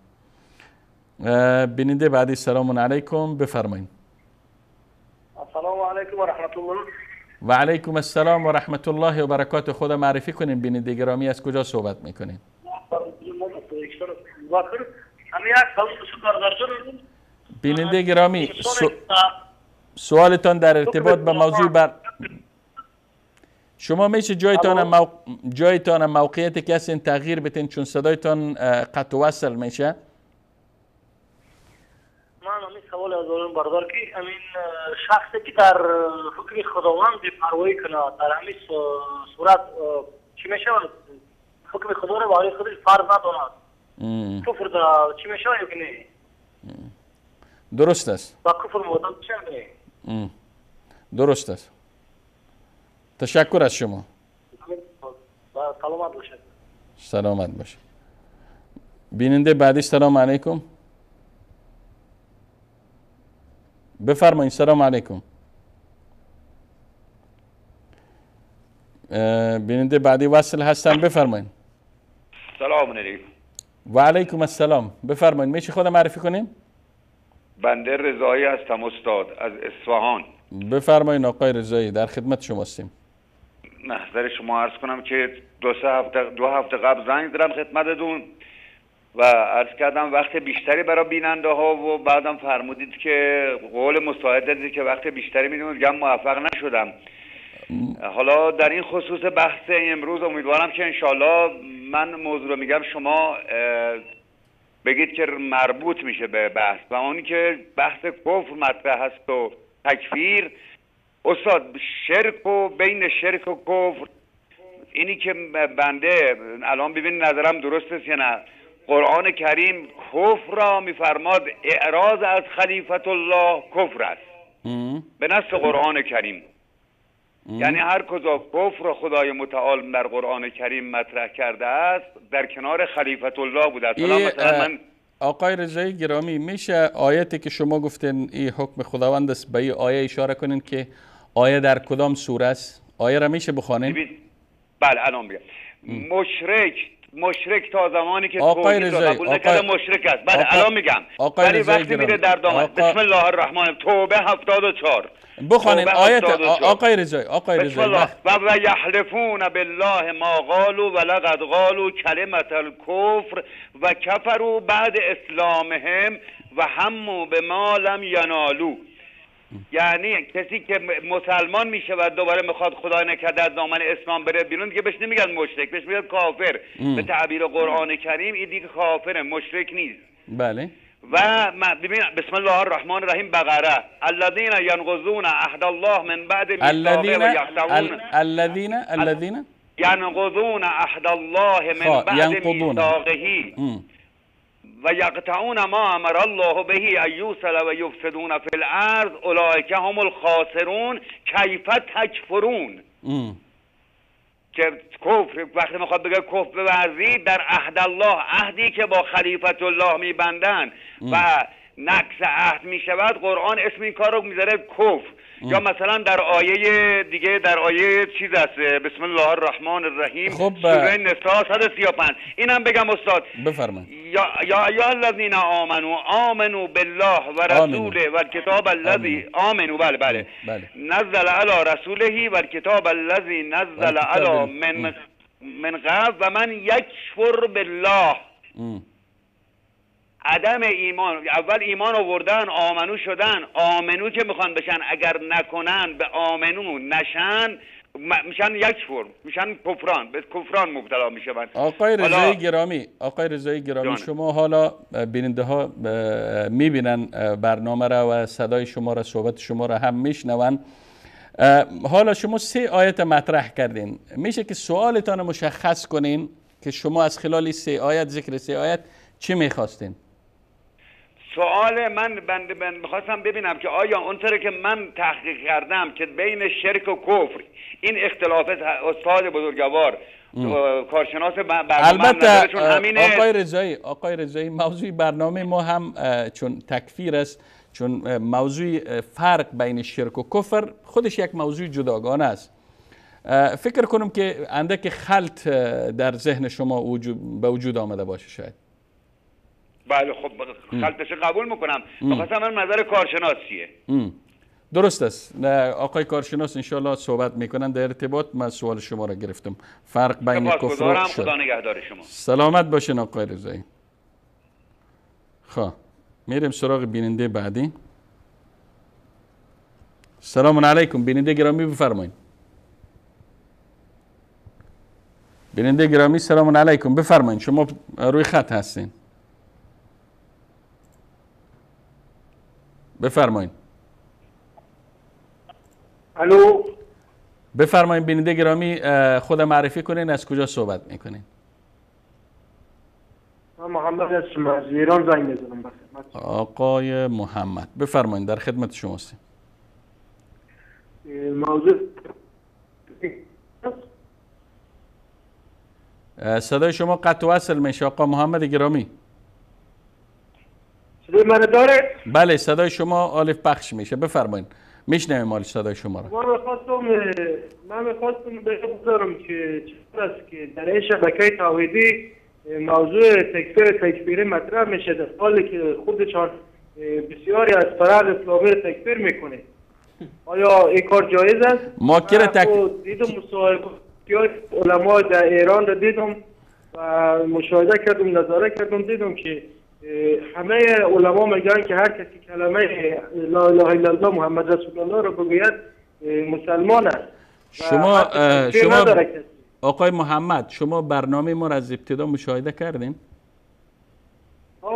بیننده بعدی. سلام علیکم. بفرمایید. السلام علیکم و رحمت الله. و علیکم السلام و رحمت الله و برکاته. خود معرفی کنین بیننده گرامی، از کجا صحبت میکنین؟ بیننده گرامی سوالتان در ارتباط به موضوع شما میشه جایتان موقعیت که هستین تغییر بتین چون صدایتان قطع و وصل میشه. من همین سوال از اون بردار که همین شخصی که در حکم خداوند پیروی کنه در همین صورت چی میشه؟ حکم خدا رو برای خودش فرض نداند کفر دا چی میشه یا که نه؟ درست است. با کفر مودن چه نه؟ درست است. تشکر از شما. سلامت باشید. سلامت باشید. بیننده بعدی سلام علیکم. بفرمایید. سلام علیکم. بیننده بعدی وصل هستن، بفرمایید. سلام علیکم. و علیکم السلام. بفرمایید. میشه خودم معرفی کنیم؟ بنده رضایی هستم استاد از اصفهان. بفرمایید آقای رضایی، در خدمت شما هستیم. نظر شما عرض کنم که دو هفته قبل زنگ زدم خدمتتون و عرض کردم وقت بیشتری برای بیننده ها و بعدم فرمودید که قول مساعد دادید که وقت بیشتری میدونید، میگم موفق نشدم. حالا در این خصوص بحث امروز امیدوارم که انشالله من موضوع رو میگم شما بگید که مربوط میشه به بحث و اونی که بحث کفر مطرح هست و تکفیر. استاد شرک و بین شرک و کفر اینی که بنده الان ببین نظرم درست است یا نه، قرآن کریم کفر را میفرماد اعراض از خلیفت الله کفر است به نص قرآن کریم. یعنی هر کجا کفر خدای متعال در قرآن کریم مطرح کرده است در کنار خلیفت الله بوده است. مثلا من آقای رضایی گرامی میشه آیتی که شما گفتین این حکم خداوند است به این آیه اشاره کنین که آیه در کدام سوره است؟ آیه را میشه بخوانین؟ بله الان میگم. مشرک تا زمانی که توحید را قبول نکرده مشرک است. بله الان میگم. ولی وقتی میره در دامن بسم الله الرحمن توبه 74 بخوانین آیت آقای رضایی و یحلفون بالله ما قالوا ولقد قالوا کلمة الکفر و کفروا بعد اسلامهم و هموا بما لم ینالوا. یعنی کسی که مسلمان میشه و دوباره میخواد خدای نکرده از دامن اسلام بره بیرون دیگه بهش نمیگن مشرک، بهش میگن کافر. به تعبیر قرآن کریم این دیگه کافره، مشرک نیست. بله. و ببین بسم الله الرحمن الرحیم بقره الذين ينقضون عهد الله من بعد میثاقه و یقطعون الذين ينقضون عهد الله من بعد میثاقه و یقطعون ما امر الله به ان یوصل و یفسدون فی الارض اولئک هم الخاسرون کیف تکفرون. که کفر وقتی میخواد بگه کفر بورزید در عهد الله، عهدی که با خلیفت الله میبندن و نقض عهد میشود، قرآن اسم این کار رو میذاره کفر. یا مثلا در آیه دیگه در آیه چیز است بسم الله الرحمن الرحیم سوره نساء 135 اینم بگم استاد بفرمایید. یا ایها الذین آمنوا بالله و رسوله و الکتاب الذی آمنوا بله نزل علی رسوله و الکتاب الذی نزل علی من قبل و من یکفر بالله. عدم ایمان، اول ایمان آوردن آمنو شدن، آمنو که میخوان بشن اگر نکنن به آمنو نشن میشن یکفر، میشن کفران، به کفران مبتلا میشن. آقای رضایی گرامی شما حالا بیننده ها میبینن برنامه را و صدای شما را، صحبت شما را هم میشنون. حالا شما 3 آیت مطرح کردین، میشه که سوالتان مشخص کنین که شما از خلال 3 آیت ذکر 3 آیت چی میخواستین؟ سوال من میخواستم ببینم که آیا اونطوری که من تحقیق کردم که بین شرک و کفر این اختلاف استاد بزرگوار کارشناس برنامه البته آقای رضایی موضوع برنامه ما هم چون تکفیر است، چون موضوع فرق بین شرک و کفر خودش یک موضوع جداگانه است. فکر کنم که اندک خلط در ذهن شما به وجود آمده باشه شاید. بله خب خلطش قبول میکنم. بخواستم من نظر کارشناسیه. درست است. آقای کارشناس انشاءالله صحبت میکنن در ارتباط. من سوال شما را گرفتم. فرق بین کفر و شرک. خدا نگهدار شما. سلامت باشین آقای رضایی. خب میریم سراغ بیننده بعدی. سلام علیکم بیننده گرامی، بفرمایید. بیننده گرامی سلام علیکم، بفرمایید، شما روی خط هستین. بفرمایید. الو، بفرمایید بیننده گرامی، خود معرفی کنین، از کجا صحبت میکنین؟ من محمد هستم، از ایران زنگ میزنم. آقای محمد بفرمایید، در خدمت شما هستیم. موضوع صدای شما قطع و وصل میشه آقا محمد گرامی. صدای من داره؟ بله صدای شما آلف پخش میشه، بفرمایید، میشنویم مال صدای شما را. من میخواستم بگذارم که چطور است که در این شبکه توحیدی موضوع تکفیر مطرح میشه، در حالی که خودشان بسیاری از فرق اسلامی رو تکفیر میکنه. آیا این کار جایز است؟ ما دیدم مصاحبه علما در ایران رو دیدم و مشاهده کردم، نظاره کردم، دیدم که همه علما میگن که هر کسی کلمه لا اله الا الله محمد رسول الله رو بگوید مسلمان است. شما آقای محمد، شما برنامه ما را از ابتدا مشاهده کردین؟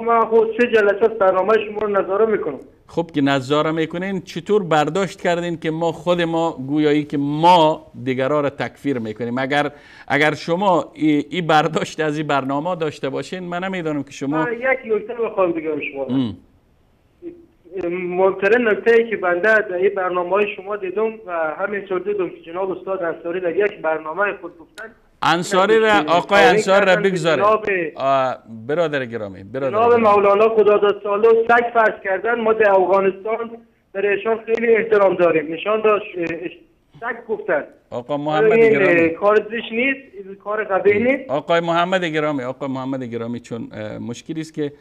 من خود 3 جلسه برنامه شما رو نظاره میکنم. خب که نظاره میکنین، چطور برداشت کردین که ما خود ما گویایی که ما دیگران را تکفیر میکنیم؟ اگر شما این برداشت از این برنامه داشته باشین، من نمیدونم که شما. من یک نکته بخوام بگم شما. مهمترین نکته ای که بنده در این برنامه های شما دیدم و همینطور دیدم که جناب استاد انصاری در یک برنامه خود گفتن، انصاری را آقای انصار را بگذاره. برادر گرامی، جناب مولانا خداداد سالو سگ فرض کردن. ما در افغانستان در ایشان خیلی احترام داریم، نشان داشت سگ گفتن. آقا محمد گرامی، کار زشت نیست، این کار قبیح نیست. آقای محمد گرامی، چون مشکلی است که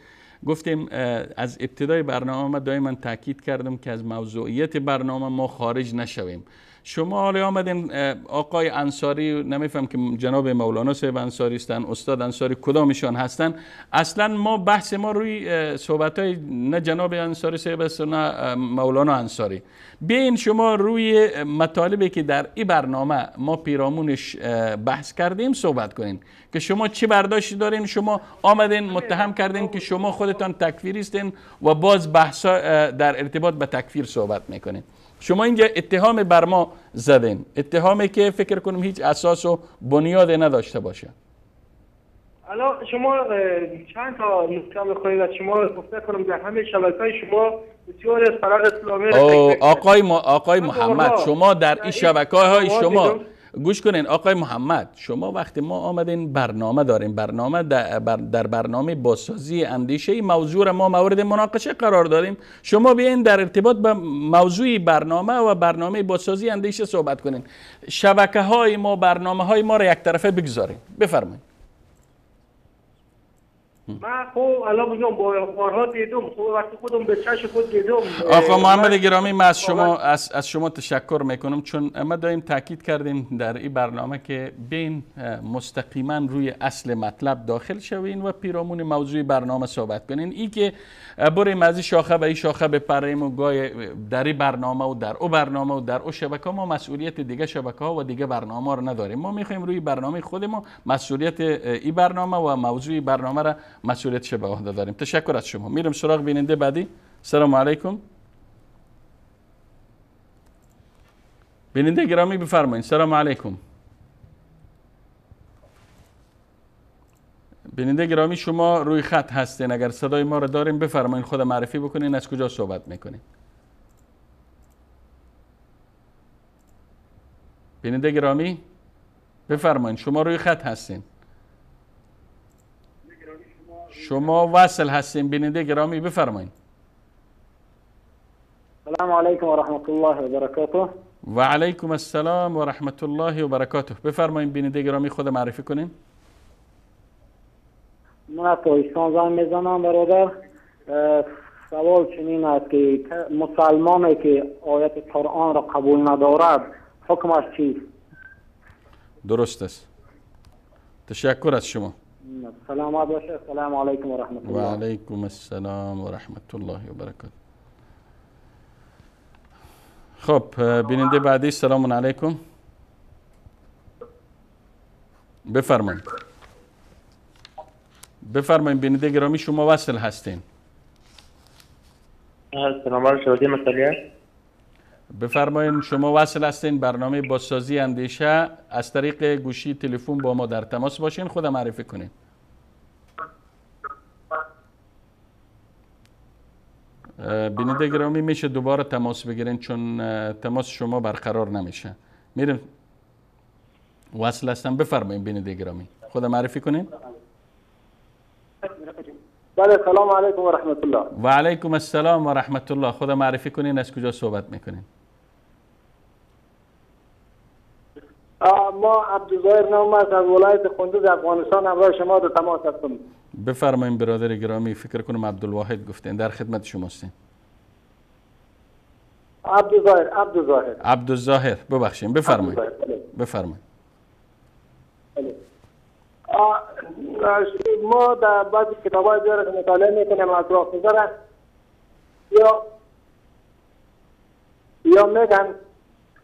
گفتیم از ابتدای برنامه دائما تاکید کردم که از موضوعیت برنامه ما خارج نشویم. شما حالا آمدین آقای انصاری، نمیفهم که جناب مولانا صاحب انصاری هستن، استاد انصاری کدامشان هستن. اصلا ما بحث ما روی صحبت های نه جناب انصاری صاحب است نه مولانا انصاری. بیاین شما روی مطالبی که در این برنامه ما پیرامونش بحث کردیم صحبت کنین که شما چی برداشتی دارین. شما آمدین متهم کردین که شما خودتان تکفیری هستین و باز بحث در ارتباط به تکفیر صحبت میکنین. شما اینجا اتهام بر ما زدین، اتهامی که فکر کنم هیچ اساس و بنیاد نداشته باشه. الان شما چند تا نکته می‌خواید از شما گفته کنم در همه شبکه‌های شما بسیاری از فرق اسلامی آقای محمد، شما در این شبکه‌های شما گوش کنین. آقای محمد، شما وقتی ما آمدین برنامه داریم، برنامه در برنامه بازسازی اندیشه موضوع را ما مورد مناقشه قرار داریم، شما بیاین در ارتباط به موضوع برنامه و برنامه بازسازی اندیشه صحبت کنین. شبکه های ما، برنامه های ما را یک طرفه بگذاریم. بفرمایید. من خب الان میگم بارها دیدم، خب وقتی خودم به چشم خود دیدم. آقا محمد گرامی، من از شما تشکر میکنم، چون ما دائم تاکید کردیم در این برنامه که بین مستقیما روی اصل مطلب داخل شوین و پیرامون موضوع برنامه صحبت کنین. ای که بریم از این شاخه به این شاخه بپریم و گای در این برنامه و در او برنامه و در او شبکه، ما مسئولیت دیگه شبکه ها و دیگه برنامه رو نداریم. ما میخوایم روی برنامه خودمون مسئولیت این برنامه و موضوع برنامه را مسئولیت به عهده داریم. تشکر از شما. میرم سراغ بیننده بعدی. سلام علیکم. بیننده گرامی بفرمایید. سلام علیکم. بیننده گرامی، شما روی خط هستین، اگر صدای ما را دارین بفرمایید، خود معرفی بکنین، از کجا صحبت میکنین. بیننده گرامی بفرمایید، شما روی خط هستین، شما وصل هستین. بیننده گرامی بفرمایید. السلام علیکم و رحمت الله و برکاته. و علیکم السلام و رحمت الله و برکاته. بفرمایید بیننده گرامی، خود معرفی کنین. من از پاکستان زنگ میزنم برادر. سوال چنین است که مسلمانی که آیت قرآن را قبول ندارد حکمش چیست؟ درست است. تشکر از شما. سلامات باشه. السلام علیکم و رحمت الله. و علیکم السلام و رحمت الله و برکاته. خب بیننده بعدی، سلام علیکم. بفرمایید. بفرمایید بیننده گرامی، شما وصل هستین. سلام علیکم. شبکه مسئله. بفرمایید شما وصل هستین. برنامه بازسازی اندیشه، از طریق گوشی تلفن با ما در تماس باشین. خود معرفی کنین. بیننده گرامی میشه دوباره تماس بگیرین چون تماس شما برقرار نمیشه. میریم وصل هستم. بفرمایید بیننده گرامی، خود معرفی کنین. بله سلام علیکم و رحمت الله. و علیکم السلام و رحمت الله. خود معرفی کنین، از کجا صحبت میکنین؟ ما عبدالظاهر نام است، از ولایت کندوز افغانستان همراه شما در تماس هستم. بفرمایید برادر گرامی. فکر کنم عبدالواحد گفتین. در خدمت شما هستیم. عبدالظاهر ببخشید. بفرمایید. بفرمایید. ما در بعضی کتاب‌های دیگر که مطالعه میکنیم از رافضه یا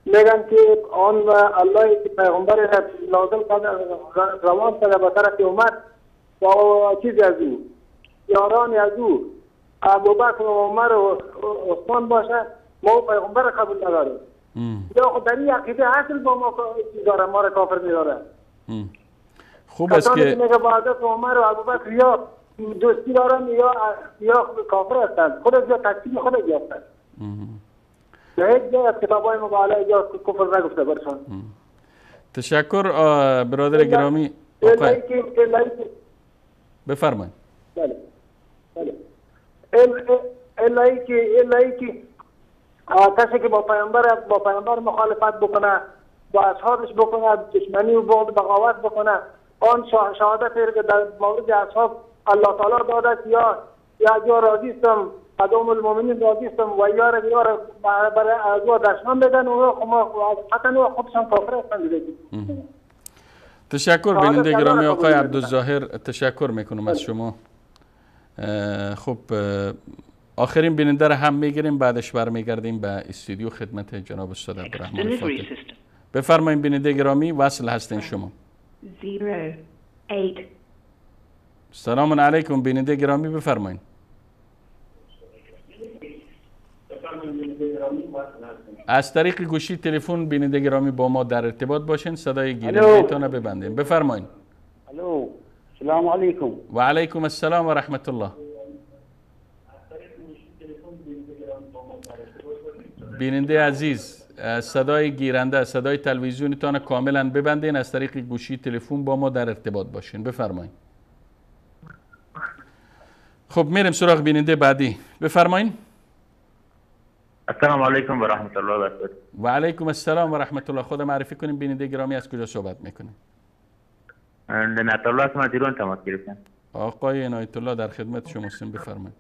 میگن که آن الله که پیغمبر نازل کرده روان کرده به طرف امت با چیزی از او یاران از او ابوبکر و عمر و عثمان باشه، ما پیغمبر قبول نداریم. یا خود در این عقیده اصل با ما داره، ما را کافر میداره. خوب است که میگه با حضرت عمر و ابوبکر یا دوستی دارن یا کافر هستند. خود یا تکفیر خود یافتند. نه هیچ جای از کتاب‌های مقاله یا کفر نگفته برشان. تشکر برادر گرامی. بفرمایید. بله بله. الهی که کسی که با پیامبر مخالفت بکنه، با اصحابش بکنه، دشمنی و بغض بغاوت بکنه، آن شهادت که در مورد اصحاب الله تعالی داده یا راضی استم، از ام المؤمنین راضی استم و یار برای از دشمن بدن و حتی خودشان کافر هستند. تشکر بیننده گرامی آقای عبدالظاهر. تشکر میکنم از شما. خب آخرین بیننده را هم میگیریم، بعدش برمیگردیم به استودیو خدمت جناب استاد عبدالرحمن فاتح. بفرمایید بیننده گرامی، وصل هستین شما. 08. سلام علیکم بیننده گرامی، بفرمایید. از طریق گوشی تلفن بیننده گرامی با ما در ارتباط باشین، صدای گیرنده‌تان را ببندین. بفرمایید. الو، سلام علیکم. و علیکم السلام و رحمت الله. بیننده عزیز، صدای گیرنده، صدای تلویزیونتان کاملا ببندین، از طریق گوشی تلفن با ما در ارتباط باشین. بفرمایید. خب میریم سراغ بیننده بعدی. بفرمایید. السلام علیکم و رحمت الله و برکاته. و علیکم السلام و رحمت الله. خود معرفی کنیم بیننده گرامی، از کجا صحبت میکنیم؟ عنایت الله از مدیران تماس گرفتم. آقای عنایت الله در خدمت شما هستیم. بفرمایید.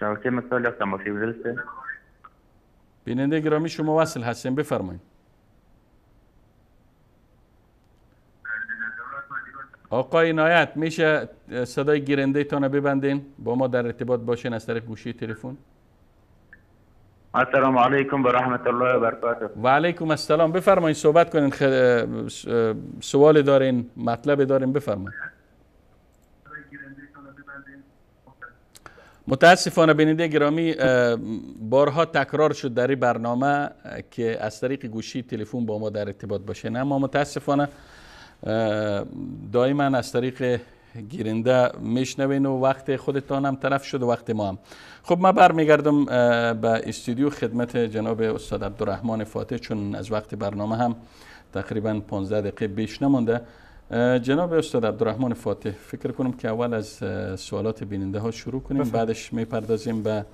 شبکه مسئله تماسی بدلسته. بیننده گرامی شما وصل هستین. بفرمایید. آقای عنایت میشه صدای گیرنده تان ببندین، با ما در ارتباط باشین از طریق گوشی تلفن. السلام علیکم و رحمت الله و برکاته. و علیکم السلام. بفرمایید صحبت کنین. سوال دارین، مطلب دارین، بفرمایید. متاسفانه بیننده گرامی بارها تکرار شد در این برنامه که از طریق گوشی تلفن با ما در ارتباط باشین، اما متاسفانه دائما از طریق گیرنده میشنوین و وقت خودتان هم تلف شد و وقت ما هم. خب من برمیگردم به استودیو خدمت جناب استاد عبدالرحمن فاتح، چون از وقت برنامه هم تقریبا 15 دقیقه بیش نمونده. جناب استاد عبدالرحمن فاتح، فکر کنم که اول از سوالات بیننده ها شروع کنیم، بعدش میپردازیم به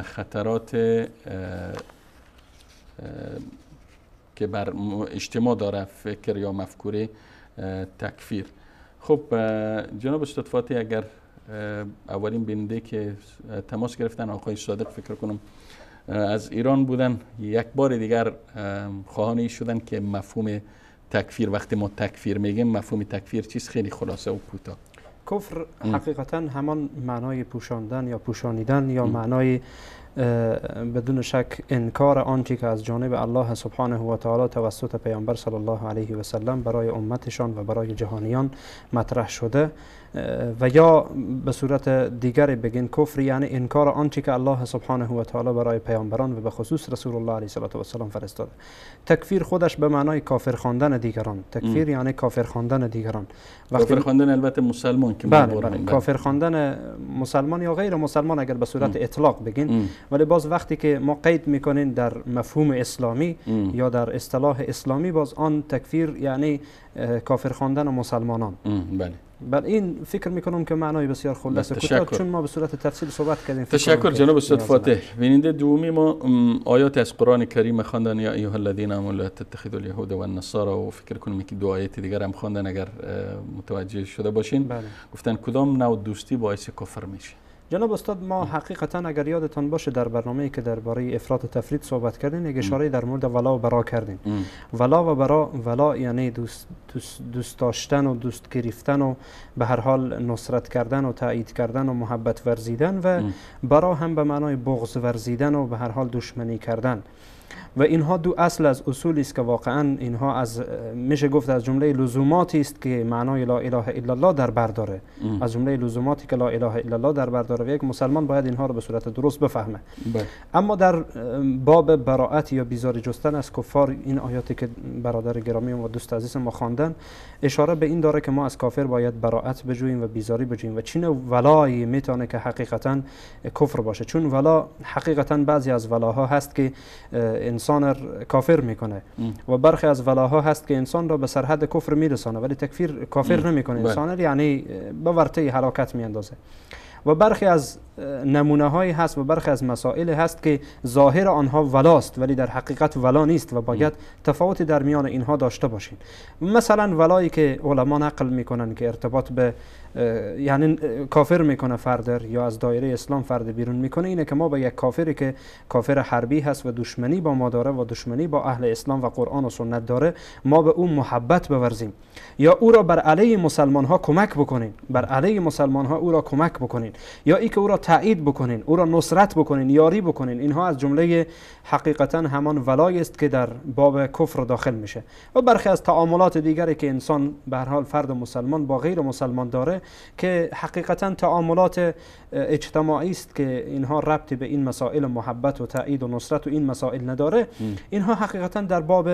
خطرات که بر اجتماع داره فکر یا مفکوره تکفیر. خب جناب استاد فاتح، اگر اولین بیننده که تماس گرفتن آقای صادق فکر کنم از ایران بودن، یک بار دیگر خواهان شدن که مفهوم تکفیر، وقتی ما تکفیر میگیم مفهوم تکفیر چیست؟ خیلی خلاصه و کوتاه. کفر حقیقتا همان معنای پوشاندن یا پوشانیدن یا معنای بدون شک انکار آنچه که از جانب الله سبحانه و تعالی توسط پیامبر صلی الله علیه و سلم برای امتشان و برای جهانیان مطرح شده، و یا به صورت دیگری بگین کفر یعنی انکار آنچه که الله سبحانه و تعالی برای پیامبران و به خصوص رسول الله علیه و سلم فرستاده. تکفیر خودش به معنای کافر خواندن دیگران. تکفیر یعنی کافر خواندن دیگران. کافر خواندن البته مسلمان که بله کافر خواندن مسلمان یا غیر مسلمان اگر به صورت اطلاق بگین، ولی باز وقتی که ما قید میکنین در مفهوم اسلامی یا در اصطلاح اسلامی، باز آن تکفیر یعنی کافر خواندن مسلمانان. بله این فکر میکنم که معنای بسیار خلاصه کوتاه، چون ما به صورت تفصیل صحبت کردیم. تشکر جناب استاد فاتح. بیننده دومی ما آیات از قرآن کریم خواندن، یا ایها الذین آمنوا لا تتخذوا اليهود والنصارى، و فکر کنم که دو آیات دیگر هم خواندن اگر متوجه شده باشین. گفتن کدام نوع دوستی باعث کفر میشه؟ جناب استاد ما حقیقتا اگر یادتان باشه در برنامه‌ای که درباره افراط و تفرید صحبت کردیم، یک اشاره در مورد ولا و برا کردیم. ولا و برا، ولا یعنی دوست داشتن و دوست گرفتن و به هر حال نصرت کردن و تایید کردن و محبت ورزیدن، و برا هم به معنای بغض ورزیدن و به هر حال دشمنی کردن. و اینها دو اصل از اصولی است که واقعا اینها از میشه گفت از جمله لزوماتی است که معنای لا اله الا الله در بر داره. از جمله لزوماتی که لا اله الا الله در بر داره و یک مسلمان باید اینها رو به صورت درست بفهمه. اما در باب براءت یا بیزاری جستن از کفار، این آیاتی که برادر گرامی و دوست عزیز ما خواندن اشاره به این داره که ما از کافر باید براءت بجوییم و بیزاری بجوییم. و چین ولایی میتونه که حقیقتا کفر باشه، چون ولا حقیقتا بعضی از ولاها هست که انسان کافر میکنه و برخی از ولاها هست که انسان را به سرحد کفر میرسانه، ولی تکفیر کافر نمیکنه انسان، یعنی به ورطه هلاکت میاندازه. و برخی از نمونه هایی هست و برخی از مسائل هست که ظاهر آنها ولاست ولی در حقیقت ولا نیست و باید تفاوتی در میان اینها داشته باشین. مثلا ولایی که علما نقل میکنن که ارتباط به یعنی کافر میکنه فرد یا از دایره اسلام فرد بیرون میکنه، اینه که ما با یک کافری که کافر حربی هست و دشمنی با ما داره و دشمنی با اهل اسلام و قرآن و سنت داره، ما به اون محبت بورزیم یا او را بر علیه مسلمان ها کمک بکنین، بر علیه مسلمان ها او را کمک بکنین، یا ای که او را تایید بکنین، او را نصرت بکنین، یاری بکنین. اینها از جمله حقیقتا همان ولای است که در باب کفر داخل میشه. و برخی از تعاملات دیگری که انسان به هر حال فرد مسلمان با غیر مسلمان داره که حقیقتا تعاملات اجتماعی است که اینها ربطی به این مسائل محبت و تایید و نصرت و این مسائل نداره، اینها حقیقتا در باب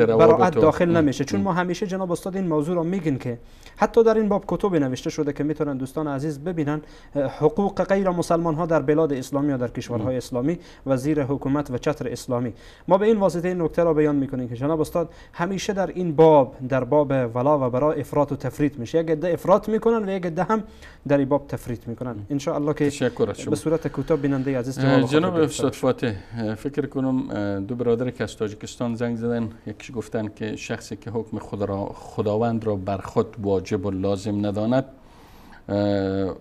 براءت داخل نمیشه. چون ما همیشه جناب استاد این موضوع رو میگن که حتی در این باب کتب نوشته شده که میتونن دوستان عزیز ببینن، حقوق غیر مسلمان ها در بلاد اسلامی یا در کشورهای اسلامی و زیر حکومت و چتر اسلامی. ما به این واسطه این نکته را بیان میکنیم که جناب استاد همیشه در این باب، در باب ولا و برا، افراط و تفریط میشه. یک عده افراط میکنن و یک عده هم در این باب تفریط میکنن. ان شاء الله که به صورت کوتاه بیننده عزیز جناب استاد فاتح، فکر کنم دو برادر که از تاجیکستان زنگ زدن، یکیش گفتن که شخصی که حکم خداوند را بر خود واجب و لازم نداند،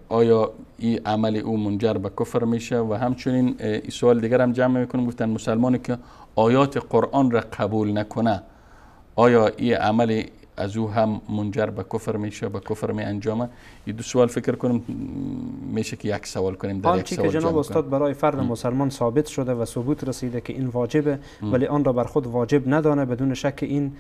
آیا این عمل او منجر به کفر میشه؟ و همچنین این سوال دیگر هم جمع میکنم، گفتن مسلمانی که آیات قرآن را قبول نکنه، آیا این عمل از او هم منجر به کفر میشه، به کفر می انجامه؟ این دو سوال فکر کنم میشه که یک سوال کنیم در یک سوال. که جناب استاد برای فرد مسلمان ثابت شده و ثبوت رسیده که این واجبه ولی آن را بر خود واجب ندانه، بدون شک این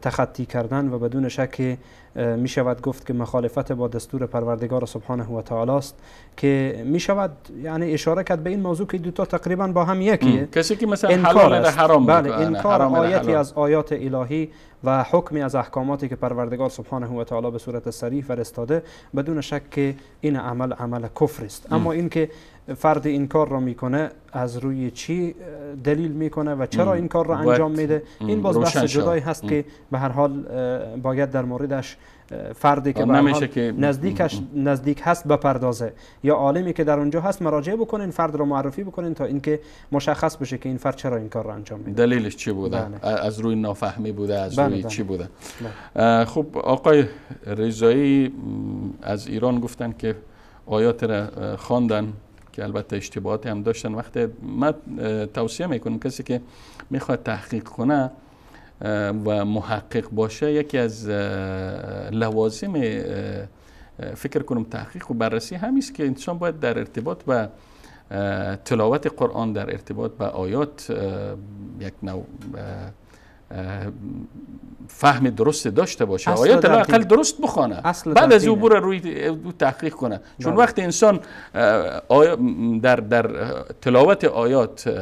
تخطی کردن و بدون شک می شود گفت که مخالفت با دستور پروردگار سبحانه و تعالی است، که می شود یعنی اشاره کرد به این موضوع که دو تا تقریبا با هم یکیه. کسی که مثلا حلال حرام بله، انکار آیتی از آیات الهی و حکمی از احکاماتی که پروردگار سبحانه و تعالی به صورت صریح فرستاده، بدون شک که این عمل کفر است. اما این که فرد این کار را میکنه از روی چی دلیل میکنه و چرا این کار را انجام میده، این باز بحث جدایی هست که به هر حال باید در موردش فردی که نزدیک هست بپردازه یا عالمی که در اونجا هست مراجعه بکنین، فرد را معرفی بکنین تا اینکه مشخص بشه که این فرد چرا این کار را انجام میده، دلیلش چی بوده. از روی نافهمی بوده، از روی چی بوده. خب آقای رضایی از ایران گفتن که آیات را خواندن که البته اشتباهاتی هم داشتن. وقتی من توصیه میکنم کسی که میخواد تحقیق کنه و محقق باشه یکی از لوازم فکر کنم تحقیق و بررسی همیست که انسان باید در ارتباط با تلاوت قرآن، در ارتباط با آیات یک نوع فهم درست داشته باشه، آیات لااقل درست بخونه، بعد از او بره روی تحقیق کنه. چون وقتی انسان در تلاوت آیات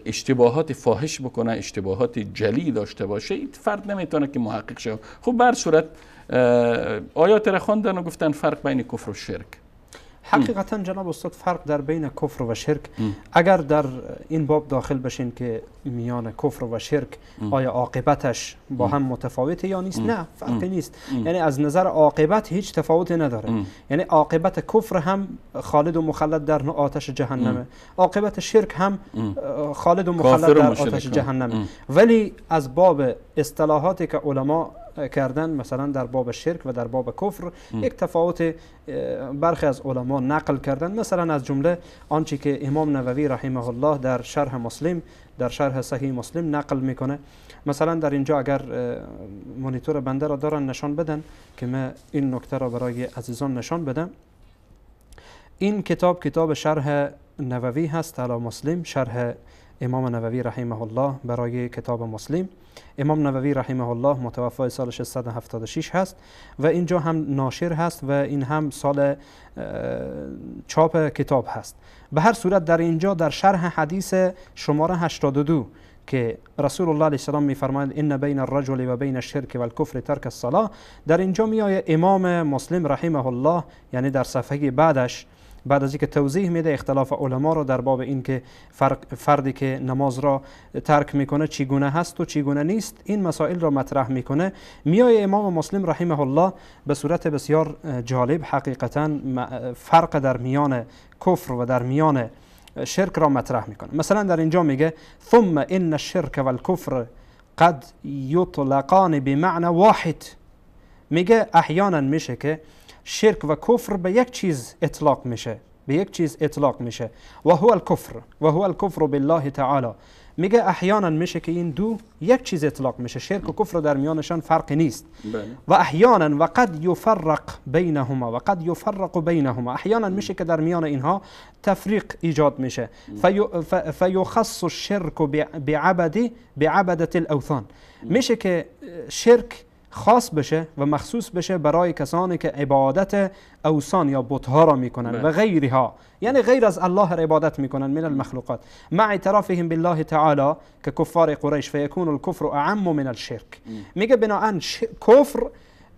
اشتباهات فاحش بکنه، اشتباهات جلی داشته باشه، این فرد نمیتونه که محقق شه. خب به هر صورت آیات را خواندن و گفتن فرق بین کفر و شرک. حقیقتا جناب استاد فرق در بین کفر و شرک، اگر در این باب داخل بشین که میان کفر و شرک آیا عاقبتش با هم متفاوته یا نیست، نه فرقی نیست. یعنی از نظر عاقبت هیچ تفاوتی نداره. یعنی عاقبت کفر هم خالد و مخلد در آتش جهنمه، عاقبت شرک هم خالد و مخلد در آتش جهنمه. ولی از باب اصطلاحاتی که علما کردن، مثلا در باب شرک و در باب کفر یک تفاوت برخی از علما نقل کردن، مثلا از جمله آنچه که امام نووی رحمه الله در شرح مسلم، در شرح صحیح مسلم نقل میکنه. مثلا در اینجا اگر مانیتور بنده را دارن نشان بدن که من این نکته را برای عزیزان نشان بدم. این کتاب شرح نووی هست علی مسلم، شرح امام نووی رحمه الله برای کتاب مسلم. امام نووی رحمه الله متوفای سال 676 هست و اینجا هم ناشر هست و این هم سال چاپ کتاب هست. به هر صورت در اینجا در شرح حدیث شماره 82 که رسول الله علیه السلام میفرماید ان بین الرجل و بین الشرک و الکفر ترک الصلاه، در اینجا میآید امام مسلم رحمه الله، یعنی در صفحه بعدش، بعد از اینکه توضیح میده اختلاف علما رو در باب این که فردی که نماز را ترک میکنه چگونه هست و چگونه نیست، این مسائل را مطرح میکنه. میای امام مسلم رحمه الله به صورت بسیار جالب حقیقتا فرق در میان کفر و در میان شرک را مطرح میکنه. مثلا در اینجا میگه ثم ان الشرك والكفر قد یطلقان بمعنى واحد. میگه احیانا میشه که شرک و کفر به یک چیز اطلاق میشه، به یک چیز اطلاق میشه، و هو الکفر بالله تعالی. میگه احیانا میشه که این دو یک چیز اطلاق میشه، شرک و کفر در میانشان فرقی نیست. و احیانا و قد یفرق بینهما و قد یفرق بینهما، احیانا میشه که در میان اینها تفریق ایجاد میشه. فیخص الشرک بعبدة الاوثان، میشه که شرک خاص بشه و مخصوص بشه برای کسانی که عبادت اوثان یا بت‌ها را میکنن و غیرها، یعنی غیر از الله را عبادت میکنن من المخلوقات، مع اعترافهم بالله تعالی که کفار قریش، فیکون الکفر اعم من الشرک. میگه بناهن کفر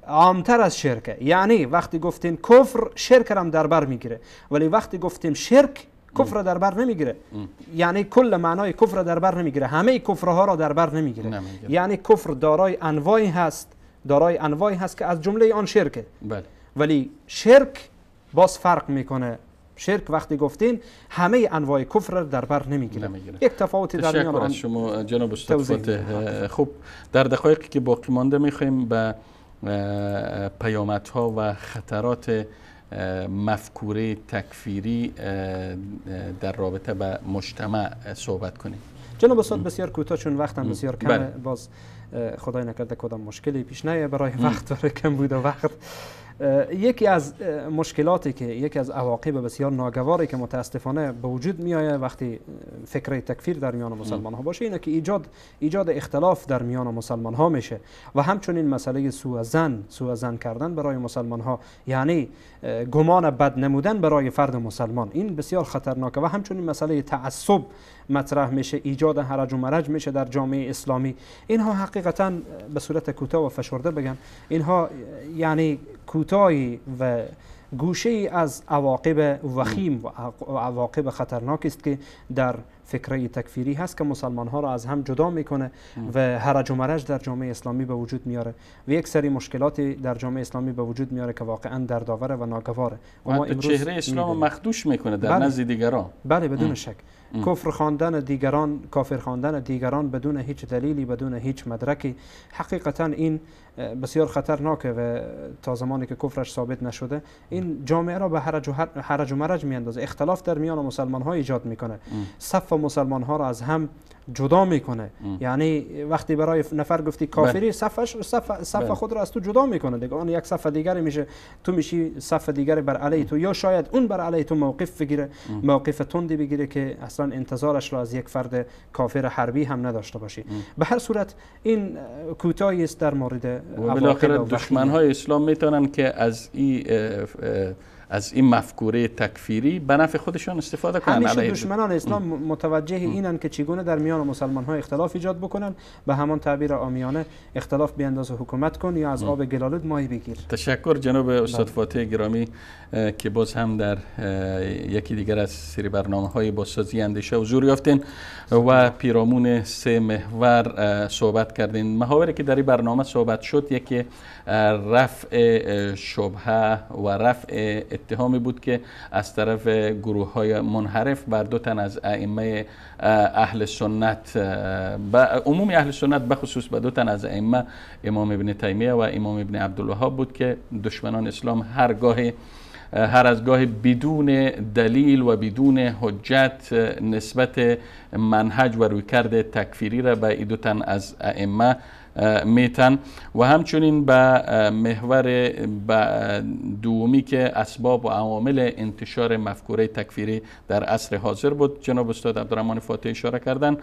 عامتر از شرکه، یعنی وقتی گفتین کفر شرک هم در بر میگیره، ولی وقتی گفتیم شرک کفر در بر نمیگیره. یعنی کل معنای کفر در بر نمیگیره، همه کفرها را در بر نمیگیره. یعنی کفر دارای انواعی هست، که از جمله آن شرکه. ولی شرک باز فرق میکنه. شرک وقتی گفتین همه انواع کفر در بر نمیگیره. یک تفاوتی در میان آن. شما جناب استاد فاتح. خب در دقایقی که باقی مانده میخوایم به پیامدها و خطرات مفکوره تکفیری در رابطه با مجتمع صحبت کنیم. جناب استاد بسیار کوتاه، چون وقتم بسیار کمه. باز خدای نکرده کدام مشکلی پیش نیاد، برای وقت داره کم بوده وقت. یکی از مشکلاتی که یکی از عواقب بسیار ناگواری که متاسفانه به وجود میآید وقتی فکر تکفیر در میان مسلمان ها باشه، اینه که ایجاد اختلاف در میان مسلمان ها میشه و همچنین مسئله سوء ظن کردن برای مسلمان ها، یعنی گمان بد نمودن برای فرد مسلمان، این بسیار خطرناکه. و همچنین مسئله تعصب مطرح میشه، ایجاد هرج و مرج میشه در جامعه اسلامی. اینها حقیقتا به صورت کوتاه و فشرده بگم، اینها یعنی کوتاهی و گوشه ای از عواقب وخیم و عواقب خطرناک است که در فکره تکفیری هست که مسلمان ها را از هم جدا میکنه و هرج و مرج در جامعه اسلامی به وجود میاره و یک سری مشکلاتی در جامعه اسلامی به وجود میاره که واقعا دردآور و ناگواره. و ما چهره اسلام مخدوش میکنه در نزد دیگران. بله بدون شک. کفر خواندن دیگران، کافر خواندن دیگران بدون هیچ دلیلی، بدون هیچ مدرکی، حقیقتا این بسیار خطرناکه و تا زمانی که کفرش ثابت نشده این جامعه را به حرج و مرج میاندازه، اختلاف در میان مسلمان ها ایجاد میکنه، صف مسلمان ها را از هم جدا میکنه. یعنی وقتی برای نفر گفتی کافری، صف خود را از تو جدا میکنه دیگه، اون یک صف دیگری میشه، تو میشی صف دیگری بر علیه تو، یا شاید اون بر علیه تو موقف بگیره، موقف تندی بگیره که اصلا انتظارش را از یک فرد کافر حربی هم نداشته باشی. به هر صورت این کوتاهی است در مورد و بالاخره دشمن های اسلام میتونن که از این مفکوره تکفیری به نفع خودشان استفاده کنن. همیشه دشمنان اسلام متوجه اینن که چگونه در میان مسلمان ها اختلاف ایجاد بکنن، به همان تعبیر عامیانه اختلاف بیانداز و حکومت کن یا از آب گلالود ماهی بگیر. تشکر جناب استاد فاتح گرامی که باز هم در یکی دیگر از سری برنامه‌های بازسازی اندیشه حضور یافتین و پیرامون 3 محور صحبت کردین. محوری که در این برنامه صحبت شد، یکی رفع شبهه و رفع اتهامی بود که از طرف گروه‌های منحرف بر 2 تن از ائمه اهل سنت، عموم اهل سنت بخصوص به 2 تن از ائمه، امام ابن تیمیه و امام ابن عبدالوهاب بود که دشمنان اسلام هر از گاهی بدون دلیل و بدون حجت نسبت منهج و رویکرد تکفیری را به این 2 تن از ائمه میتن. و همچنین به محور دومی که اسباب و عوامل انتشار مفکوره تکفیری در عصر حاضر بود، جناب استاد عبدالرحمن فاتح اشاره کردن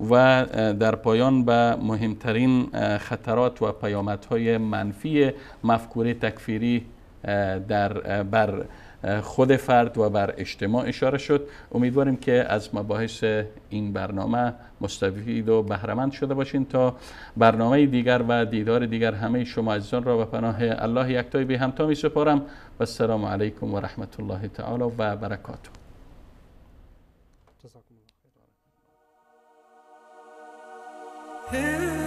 و در پایان به مهمترین خطرات و پیامدهای منفی مفکوره تکفیری بر خود فرد و بر اجتماع اشاره شد. امیدواریم که از مباحث این برنامه مستفید و بهره‌مند شده باشین. تا برنامه دیگر و دیدار دیگر همه شما عزیزان را به پناه الله یکتای بی همتا می سپارم و السلام علیکم و رحمت الله تعالی و برکاته. Hey